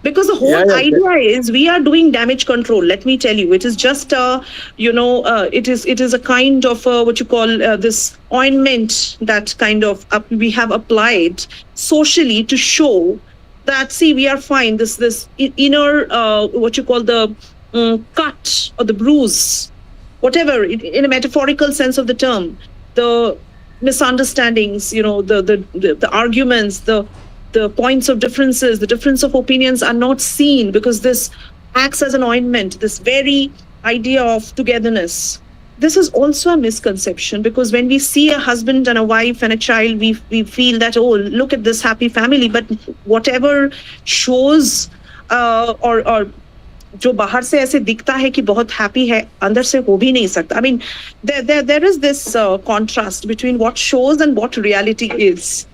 Because the whole idea is we are doing damage control. Let me tell you, it is just it is a kind of what you call this ointment that kind of we have applied socially to show that, see, we are fine. This inner what you call the cut or the bruise, whatever, in a metaphorical sense of the term, the misunderstandings, the arguments, the points of differences, the difference of opinions are not seen, because this acts as an ointment, this very idea of togetherness. this is also a misconception, because when we see a husband and a wife and a child, we feel that, oh, look at this happy family. But whatever shows or जो बाहर से ऐसे दिखता है कि बहुत happy है, अंदर से हो भी नहीं सकता. I mean, there is this contrast between what shows and what reality is.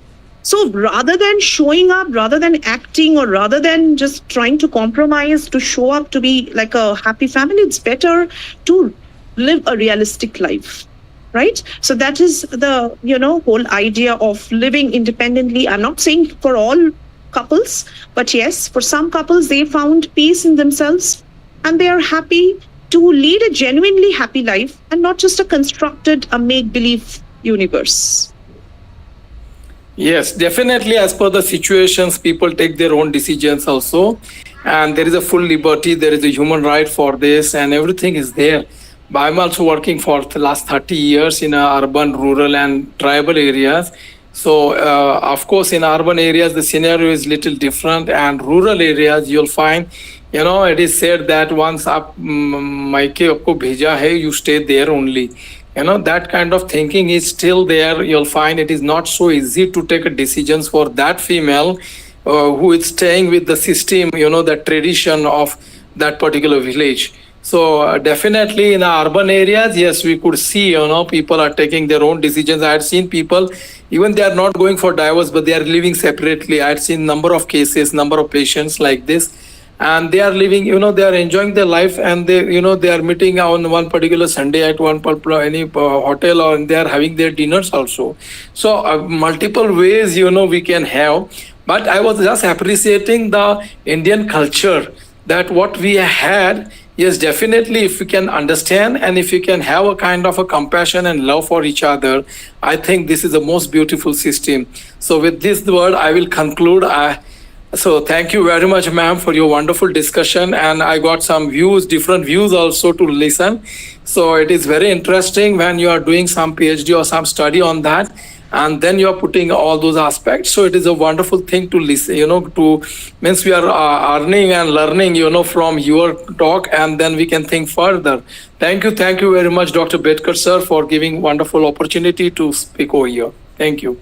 So rather than showing up, rather than acting, or rather than just trying to compromise to show up to be like a happy family, it's better to live a realistic life, right? So that is the, whole idea of living independently. I'm not saying for all couples, but yes, for some couples, they found peace in themselves and they are happy to lead a genuinely happy life and not just a make-believe universe. Yes, definitely. As per the situations, people take their own decisions also. And there is a full liberty, there is a human right for this, and everything is there. But I'm also working for the last 30 years in urban, rural, and tribal areas. So, of course, in urban areas, the scenario is little different. And rural areas, you'll find, it is said that once aap maike aapko bheja hai, you stay there only. That kind of thinking is still there. You'll find it is not so easy to take decisions for that female who is staying with the system, the tradition of that particular village. So definitely in the urban areas, yes, we could see, people are taking their own decisions. I had seen people, even they are not going for divorce, but they are living separately. I had seen number of cases, number of patients like this. And they are living, they are enjoying their life, and they are meeting on one particular Sunday at one any hotel, or they are having their dinners also. So multiple ways, we can have. But I was just appreciating the Indian culture, that what we had. Yes, definitely, if we can understand and if we can have a kind of a compassion and love for each other, I think this is the most beautiful system. So with this word, I will conclude. So thank you very much, ma'am, for your wonderful discussion. And I got some views, different views also to listen. So it is very interesting when you are doing some PhD or some study on that, and then you are putting all those aspects. So it is a wonderful thing to listen, means we are earning and learning, from your talk, and then we can think further. Thank you very much, Dr. BETKAR, sir, for giving wonderful opportunity to speak over here. Thank you.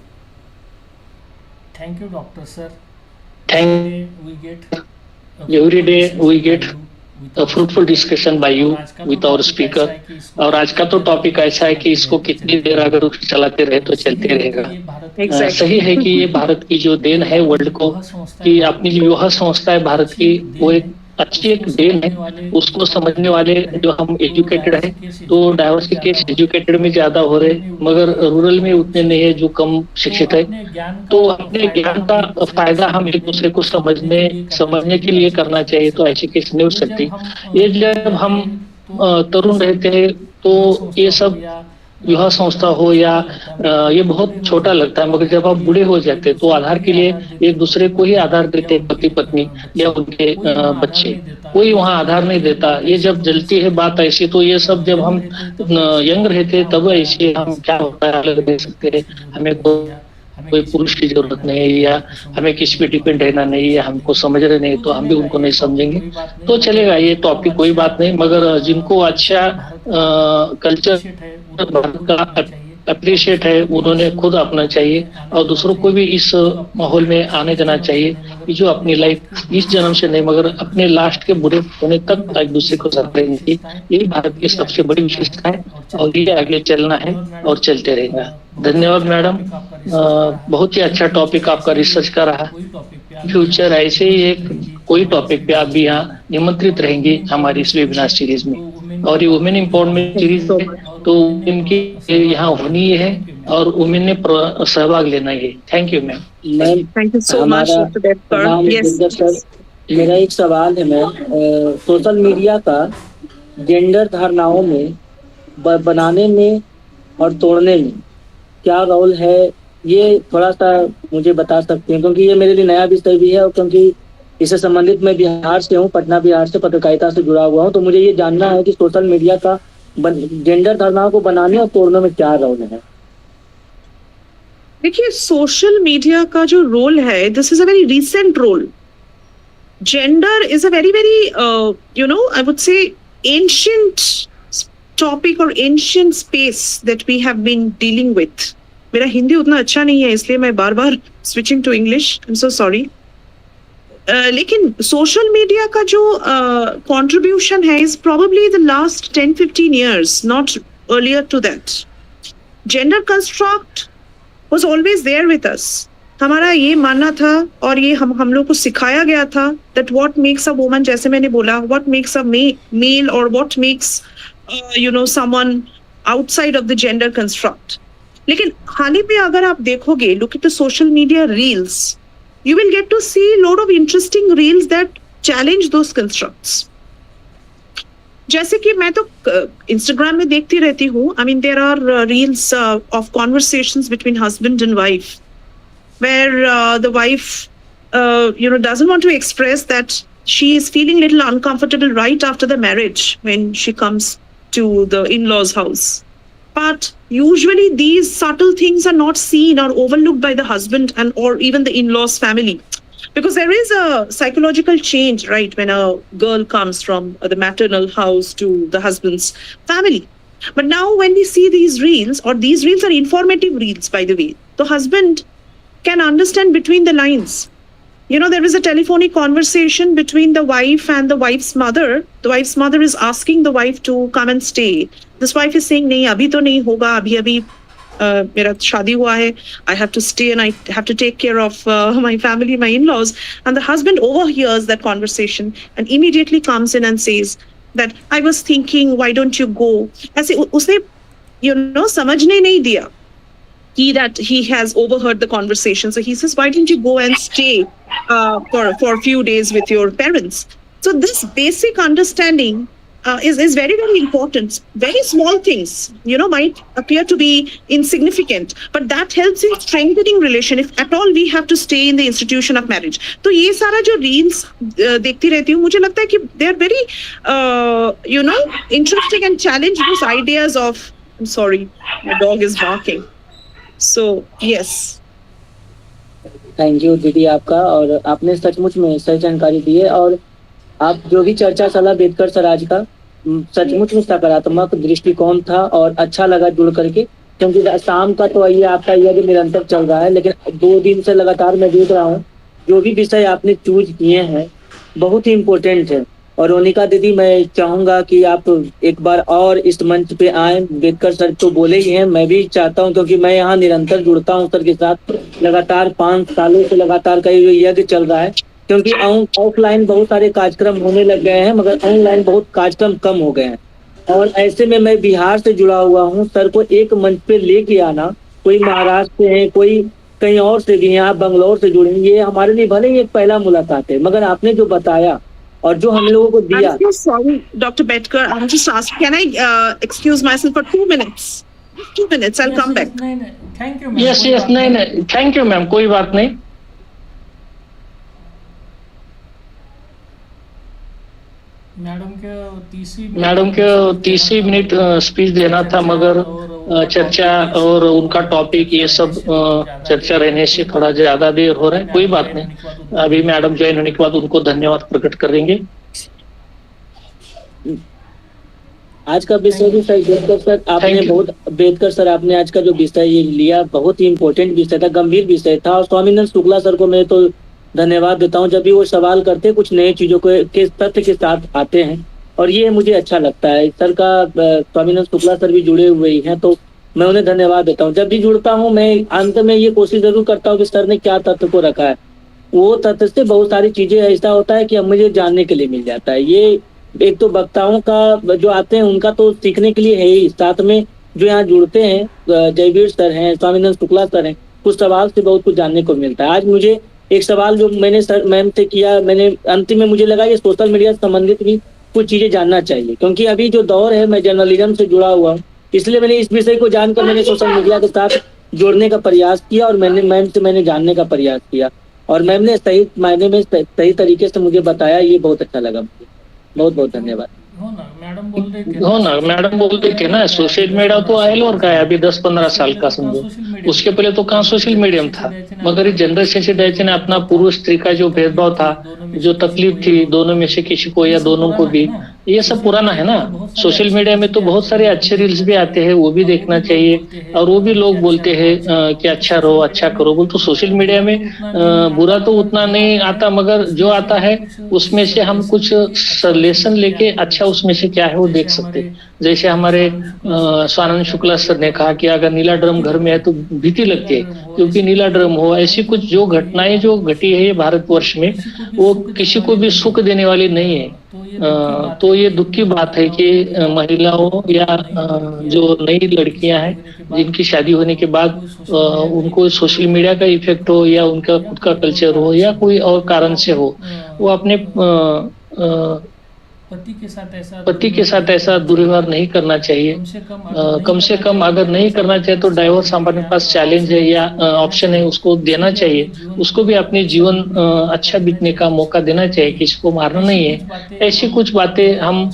Thank you, Doctor, sir. Every day we get a fruitful discussion by you with our speaker. और आज का तो topic ऐसा है कि इसको कितनी देर अगर चलाते रहे तो चलते रहेगा. सही है कि ये भारत की जो देन है वर्ल्ड को, कि अपनी जो युवा संस्था है भारत की, वो एक अच्छी एक देन है. उसको समझने वाले जो हम एजुकेटेड है, तो डाइवर्सिटी केस एजुकेटेड में ज्यादा हो रहे, मगर रूरल में उतने नहीं है जो कम शिक्षित है. तो अपने ज्ञान का फायदा हम एक दूसरे को समझने के लिए करना चाहिए. तो ऐसी केस नहीं हो सकती. ये जब हम तरुण रहते हैं तो ये सब युवा संस्था हो या ये बहुत छोटा लगता है, मगर जब आप बूढ़े हो जाते हैं तो आधार के लिए एक दूसरे को ही आधार देते हैं, पति पत्नी या उनके बच्चे. कोई वहाँ आधार नहीं देता. ये जब जलती है बात ऐसी, तो ये सब जब हम यंग रहते तब ऐसे हम क्या होता है अलग दे सकते हैं. हमें कोई पुरुष की जरूरत नहीं है, या हमें किसी पे डिपेंड रहना नहीं है, हमको समझ रहे नहीं तो हम भी उनको नहीं समझेंगे तो चलेगा. ये टॉपिक कोई बात नहीं, मगर जिनको अच्छा कल्चर का अप्रिशिएट है उन्होंने खुद अपना चाहिए और दूसरों को भी इस माहौल में आने देना चाहिए कि जो अपनी लाइफ इस जन्म से नहीं मगर अपने लास्ट के बुरे होने तक एक दूसरे को साथ रहेंगे. यही भारत की सबसे बड़ी विशेषता है और ये आगे चलना है और चलते रहेगा. धन्यवाद मैडम. बहुत ही अच्छा टॉपिक आपका रिसर्च का रहा. फ्यूचर ऐसे ही एक कोई टॉपिक पे आप भी यहाँ निमंत्रित रहेंगे हमारी इस वेबिनार सीरीज में. और ये वुमेन एम्पावरमेंट सीरीज है तो इनकी यहाँ होनी है और वुमेन ने सहभाग लेना है. Thank you ma'am. Thank you so much. मेरा एक सवाल है मैम, सोशल मीडिया का जेंडर धारणाओं में बनाने में और तोड़ने में क्या रोल है, ये थोड़ा सा मुझे बता सकते हैं, क्योंकि ये मेरे लिए नया विषय भी है और क्योंकि इससे संबंधित मैं बिहार से हूँ, पटना बिहार से पत्रकारिता से जुड़ा हुआ हूँ. तो मुझे ये जानना है कि सोशल मीडिया का जेंडर धारणाओं को बनाने और तोड़ने में क्या रोल है. देखिए, सोशल मीडिया का जो रोल है, this is a very recent role. Gender is a very very I would say ancient topic or ancient space that we have been dealing with. मेरा हिंदी उतना अच्छा नहीं है इसलिए मैं बार बार switching to English. I'm so sorry. लेकिन सोशल मीडिया का जो कंट्रीब्यूशन है is probably the last 10-15 years, not earlier to that. Gender construct was always there with us. हमारा ये मानना था और ये हम लोग को सिखाया गया था that what makes a woman, जैसे मैंने बोला, व्हाट मेक्स अ मेल और what makes someone outside of the gender construct. लेकिन हाल ही में अगर आप देखोगे, look at the social media reels, you will get to see a lot of interesting reels that challenge those constructs. जैसे कि मैं तो Instagram में देखती रहती हूँ. I mean, there are reels of conversations between husband and wife, where the wife, doesn't want to express that she is feeling a little uncomfortable right after the marriage when she comes to the in-laws' house. But usually these subtle things are not seen or overlooked by the husband and or even the in-laws family, because there is a psychological change, right, when a girl comes from the maternal house to the husband's family. But now when we see these reels, or these reels are informative reels, by the way, the husband can understand between the lines. There is a telephonic conversation between the wife and the wife's mother. The wife's mother is asking the wife to come and stay. This wife is saying, नहीं अभी तो नहीं होगा, अभी मेरा शादी हुआ है, I have to stay and I have to take care of my family, my in-laws. And the husband overhears that conversation and immediately comes in and says that I was thinking, why don't you go? ऐसे उसने समझने नहीं दिया that he has overheard the conversation. So he says, why didn't you go and stay for a few days with your parents? So this basic understanding is very, very important. Very small things, might appear to be insignificant, but that helps in strengthening relation if at all we have to stay in the institution of marriage. तो ये सारा जो reels देखती रहती हूँ, मुझे लगता है कि they are very, interesting and challenge those ideas of. I'm sorry, my dog is barking. So yes. Thank you दीदी आपका, और आपने सचमुच में सही जानकारी दी है, और आप जो भी चर्चा चला बेतकर सर आज का सचमुच में सकारात्मक दृष्टिकोण था और अच्छा लगा जुड़ करके, क्योंकि शाम का तो ये आपका यज्ञ निरंतर चल रहा है, लेकिन 2 दिन से लगातार मैं देख रहा हूँ जो भी विषय आपने चूज किए हैं बहुत ही इम्पोर्टेंट है. और रोनिका दीदी, मैं चाहूंगा कि आप एक बार और इस मंच पे आए. बेतकर सर तो बोले ही हैं, मैं भी चाहता हूं, क्योंकि मैं यहाँ निरंतर जुड़ता हूं सर के साथ. लगातार 5 सालों से लगातार का ये यज्ञ चल रहा है, क्योंकि ऑफलाइन बहुत सारे कार्यक्रम होने लग गए हैं मगर ऑनलाइन बहुत कार्यक्रम कम हो गए हैं. और ऐसे में मैं बिहार से जुड़ा हुआ हूँ. सर को एक मंच पे लेके आना, कोई महाराष्ट्र से है, कोई कहीं और से भी, यहाँ बंगलोर से जुड़े, ये हमारे लिए भले ही एक पहला मुलाकात है, मगर आपने जो बताया और जो हम लोगों को दिया. I'm so sorry, Dr. Betkar. I'm just asking, can I excuse myself for 2 minutes? 2 minutes, I'll come back. Thank you. Yes नहीं, थैंक यू मैम, कोई बात नहीं. मैडम के 30 मिनट स्पीच देना था, मगर चर्चा और उनका टॉपिक ये सब चर्चा रहने से थोड़ा ज्यादा देर हो रहा है. कोई बात नहीं, अभी मैडम ज्वाइन होने के बाद उनको धन्यवाद प्रकट करेंगे. आज का विषय भी सही बेतकर सर आपने बेतकर सर आपने आज का जो विषय ये लिया बहुत ही इम्पोर्टेंट विषय था, गंभीर विषय था. और स्वामीनाथन शुक्ला सर को मैं तो धन्यवाद देता हूँ, जब भी वो सवाल करते कुछ नए चीजों के तथ्य के साथ आते हैं, और ये मुझे अच्छा लगता है. सर का स्वामीनाथन शुक्ला सर भी जुड़े हुए ही हैं, तो मैं उन्हें धन्यवाद देता हूँ. जब भी जुड़ता हूँ मैं अंत में ये कोशिश जरूर करता हूँ कि सर ने क्या तथ्य को रखा है, वो तथ्य से बहुत सारी चीजें ऐसा होता है कि अब मुझे जानने के लिए मिल जाता है. ये एक तो वक्ताओं का जो आते हैं उनका तो सीखने के लिए है ही, साथ में जो यहाँ जुड़ते हैं जयवीर सर हैं, स्वामीनाथन शुक्ला सर हैं, कुछ सवाल से बहुत कुछ जानने को मिलता है. आज मुझे एक सवाल जो मैंने सर मैम से किया, मैंने अंतिम में मुझे लगा ये सोशल मीडिया से संबंधित भी कुछ चीजें जानना चाहिए, क्योंकि अभी जो दौर है मैं जर्नलिज्म से जुड़ा हुआ हूँ, इसलिए मैंने इस विषय को जानकर मैंने सोशल मीडिया के साथ जोड़ने का प्रयास किया और मैंने जानने का प्रयास किया, और मैम ने सही मायने में सही तरीके से मुझे बताया. ये बहुत अच्छा लगा मुझे. बहुत बहुत धन्यवाद. हो ना, मैडम बोल रही थी ना, सोशल मीडिया तो आयल और का है अभी 10-15 साल का समझो, उसके पहले तो कहाँ सोशल मीडियम था। मगर इस जनरल सेंसिटाइजेशन ने अपना पुरुष स्त्री का जो भेदभाव था, जो तकलीफ थी दोनों में से किसी को या दोनों को भी, ये सब पुराना है ना। सोशल मीडिया में तो बहुत सारे अच्छे रील्स भी आते हैं, वो भी देखना चाहिए, और वो भी लोग बोलते हैं कि अच्छा रहो अच्छा करो बोल। तो सोशल मीडिया में बुरा तो उतना नहीं आता, मगर जो आता है उसमें से हम कुछ लेसन लेके अच्छा उसमें से क्या है वो देख सकते हैं। जैसे हमारे स्वानंद शुक्ला सर ने कहा कि अगर नीला ड्रम घर में है तो भीति लगती है, क्योंकि नीला ड्रम हो। ऐसी कुछ जो घटनाएं जो घटी है ये भारतवर्ष में, वो किसी को भी सुख देने वाली नहीं है। तो ये दुख की बात है कि महिलाओं या जो नई लड़कियां हैं जिनकी शादी होने के बाद उनको सोशल मीडिया का इफेक्ट हो या उनका खुद का कल्चर हो या कोई और कारण से हो, वो अपने पति के साथ ऐसा दुर्व्यवहार नहीं करना चाहिए। कम से कम अगर नहीं करना चाहिए तो डाइवोर्स हमारे पास चैलेंज है या ऑप्शन है, उसको देना चाहिए। उसको भी अपने जीवन अच्छा बीतने का मौका देना चाहिए, किसी को मारना नहीं है। ऐसी कुछ बातें हम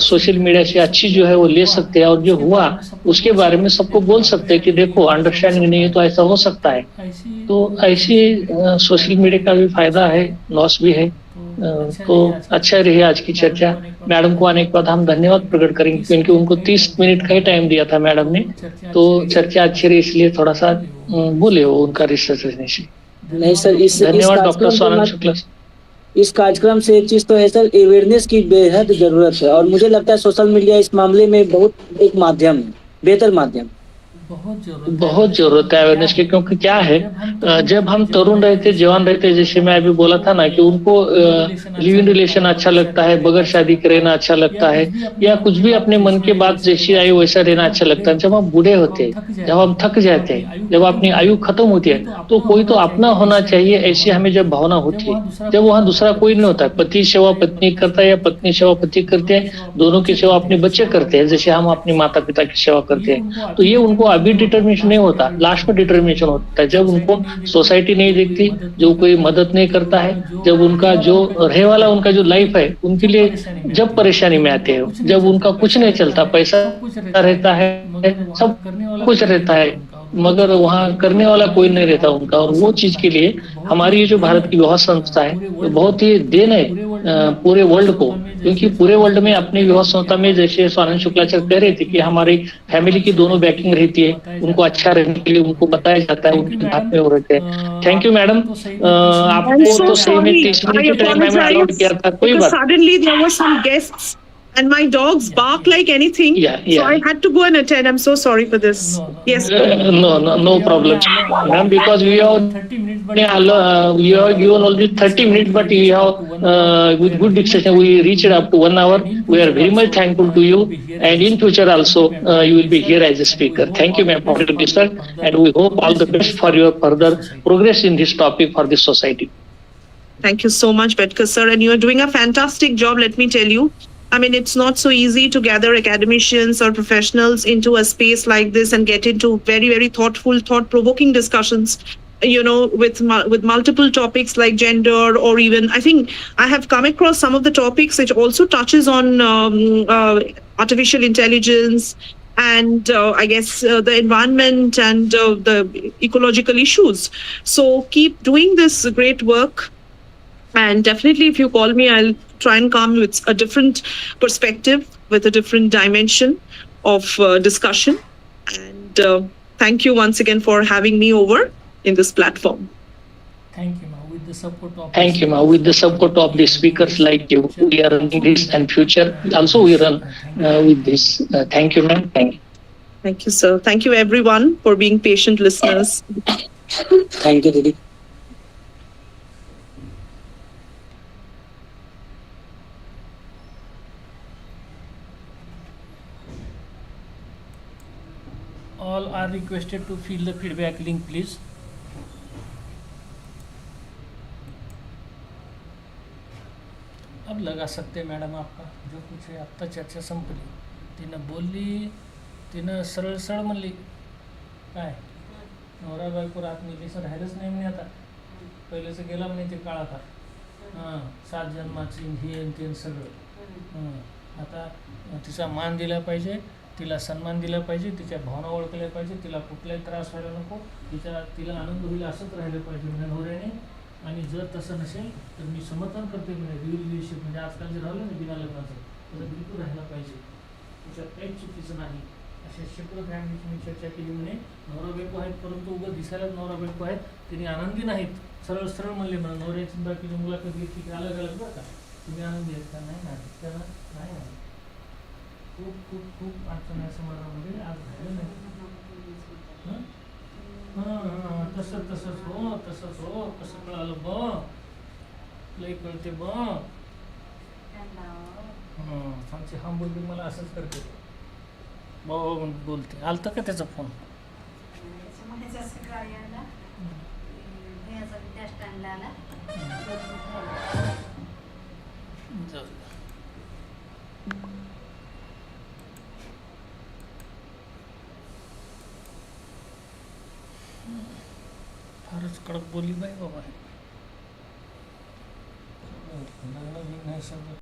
सोशल मीडिया से अच्छी जो है वो ले सकते हैं, और जो हुआ उसके बारे में सबको बोल सकते हैं कि देखो अंडरस्टैंडिंग नहीं है तो ऐसा हो सकता है। तो ऐसी सोशल मीडिया का भी फायदा है, लॉस भी है। तो अच्छा रही आज की चर्चा। मैडम को आने के बाद हम धन्यवाद प्रकट करेंगे, क्योंकि उनको 30 मिनट का ही टाइम दिया था मैडम ने, तो चर्चा अच्छी रही, इसलिए थोड़ा सा बोले वो उनका रिसर्च रहने से। नहीं सर, धन्यवाद डॉक्टर स्वानंद शुक्ला। इस कार्यक्रम से एक चीज तो है सर, अवेयरनेस की बेहद जरूरत है, और मुझे लगता है सोशल मीडिया इस मामले में बहुत एक माध्यम है, बेहतर माध्यम। बहुत जरूरत है अवेयरनेस की, क्योंकि क्या है, जब हम तरुण रहते जवान रहते, जैसे मैं अभी बोला था ना कि उनको लिव इन रिलेशन अच्छा लगता है, बगैर शादी के रहना अच्छा लगता है, या कुछ भी अपने मन की बात जैसी आई वैसा रहना अच्छा लगता है। जब हम बूढ़े होते हैं, जब हम थक जाते हैं, जब अपनी आयु खत्म होती है, तो कोई तो अपना होना चाहिए, ऐसी हमें जब भावना होती है। जब वहाँ दूसरा कोई नहीं होता, पति सेवा पत्नी करता है या पत्नी सेवा पति करते हैं, दोनों की सेवा अपने बच्चे करते हैं, जैसे हम अपने माता पिता की सेवा करते हैं। तो ये उनको अभी डिटर्मिनेशन नहीं होता, लास्ट में डिटर्मिनेशन होता है जब उनको सोसाइटी नहीं देखती, जो कोई मदद नहीं करता है, जब उनका जो रहे वाला उनका जो लाइफ है उनके लिए जब परेशानी में आते हैं, जब उनका कुछ नहीं चलता, पैसा रहता है, सब कुछ रहता है, मगर वहाँ करने वाला कोई नहीं रहता उनका। और वो चीज के लिए हमारी ये जो भारत की विवाह संस्था है तो बहुत ही देन है पूरे वर्ल्ड को, क्योंकि पूरे वर्ल्ड में अपनी विवाह संस्था में, जैसे स्वानंद शुक्लाचार्य कह रहे थे कि हमारी फैमिली की दोनों बैकिंग रहती है, उनको अच्छा रहने के लिए उनको बताया जाता है, उनके हाथ में हो रहते हैं। Thank you madam. आपको तो सही में 30 मिनट की टाइम मैंने अलॉट किया था, कोई बात। Suddenly there were some guests and my dogs bark like anything. So I had to go and attend. I'm so sorry for this. Yes. No problem, ma'am, because we have you have given only 30 minutes, but you have with good discussion we reached up to 1 hour. We are very much thankful to you, and in future also you will be here as a speaker. Thank you, ma'am, for the research, and we hope all the best for your further progress in this topic for this society. Thank you so much, BETKAR sir, and you are doing a fantastic job, let me tell you. I mean, it's not so easy to gather academicians or professionals into a space like this and get into very, very thoughtful, thought-provoking discussions, you know, with multiple topics like gender, or even, I think I have come across some of the topics which also touches on artificial intelligence and I guess the environment and the ecological issues. So keep doing this great work. And definitely, if you call me, I'll try and come with a different perspective, with a different dimension of discussion. And thank you once again for having me over in this platform. Thank you, Ma. With the support of Thank you, Ma. With the support of the speakers like you, we are running this, and future also we run with this. Thank you, ma'am. Thank you. Thank you, sir. Thank you, everyone, for being patient listeners. Thank you, Didi. all are requested to fill the feedback link, please. अब लगा सकते हैं madam आपका जो कुछ आहे. आत्ता चर्चा संपली. तिनं बोलली, तिनं सरळ सरळ म्हणली काय नवरा बायको रात मिलीचं राहिलंच नाही म्हणे. आता पहिलेचं गेला म्हणे ते काळाकार. 7 जन्माची हे आणि ते सगळं. आता तिचा मान दिला पाहिजे, तिला सन्मान दिला पाहिजे, तिच्या भावना ओळखल्या पाहिजे, तिला कुठलाही त्रास व्हायला नको, तिला आनंद होईल असंच राहिलं पाहिजे म्हणजे नवऱ्याने. आणि जर तसं नसेल तर मी समर्थन करते म्हणजे रिलेशनशिप म्हणजे आजकाल जे राहिलं ना बिना लग्नाचं तसं बिलकुल राहायला पाहिजे, त्याच्यात काहीच चुकीचं नाही. अशा शेकडो फॅमिलीची मी चर्चा केली म्हणे नवरा बायको आहेत परंतु उगं दिसायलाच नवरा बायको आहेत, तिने आनंदी नाहीत. सरळ सरळ म्हणले म्हणा नवऱ्याची बाकीची मुलाखत घेतली की अलग अलग बरं का, तुम्ही आनंदी आहेत का, नाही ना, त्याला नाही आहे. खूप खूप खूप अडचण आहे समाजामध्ये आज राहिलं नाही. तसंच हो कसं कळालं लई कळते आमची हा मुलगी मला असंच करते बोलते. आलता का त्याचा फोन? फारच कडक बोली बाई बाबा. लग्न नाही समजत.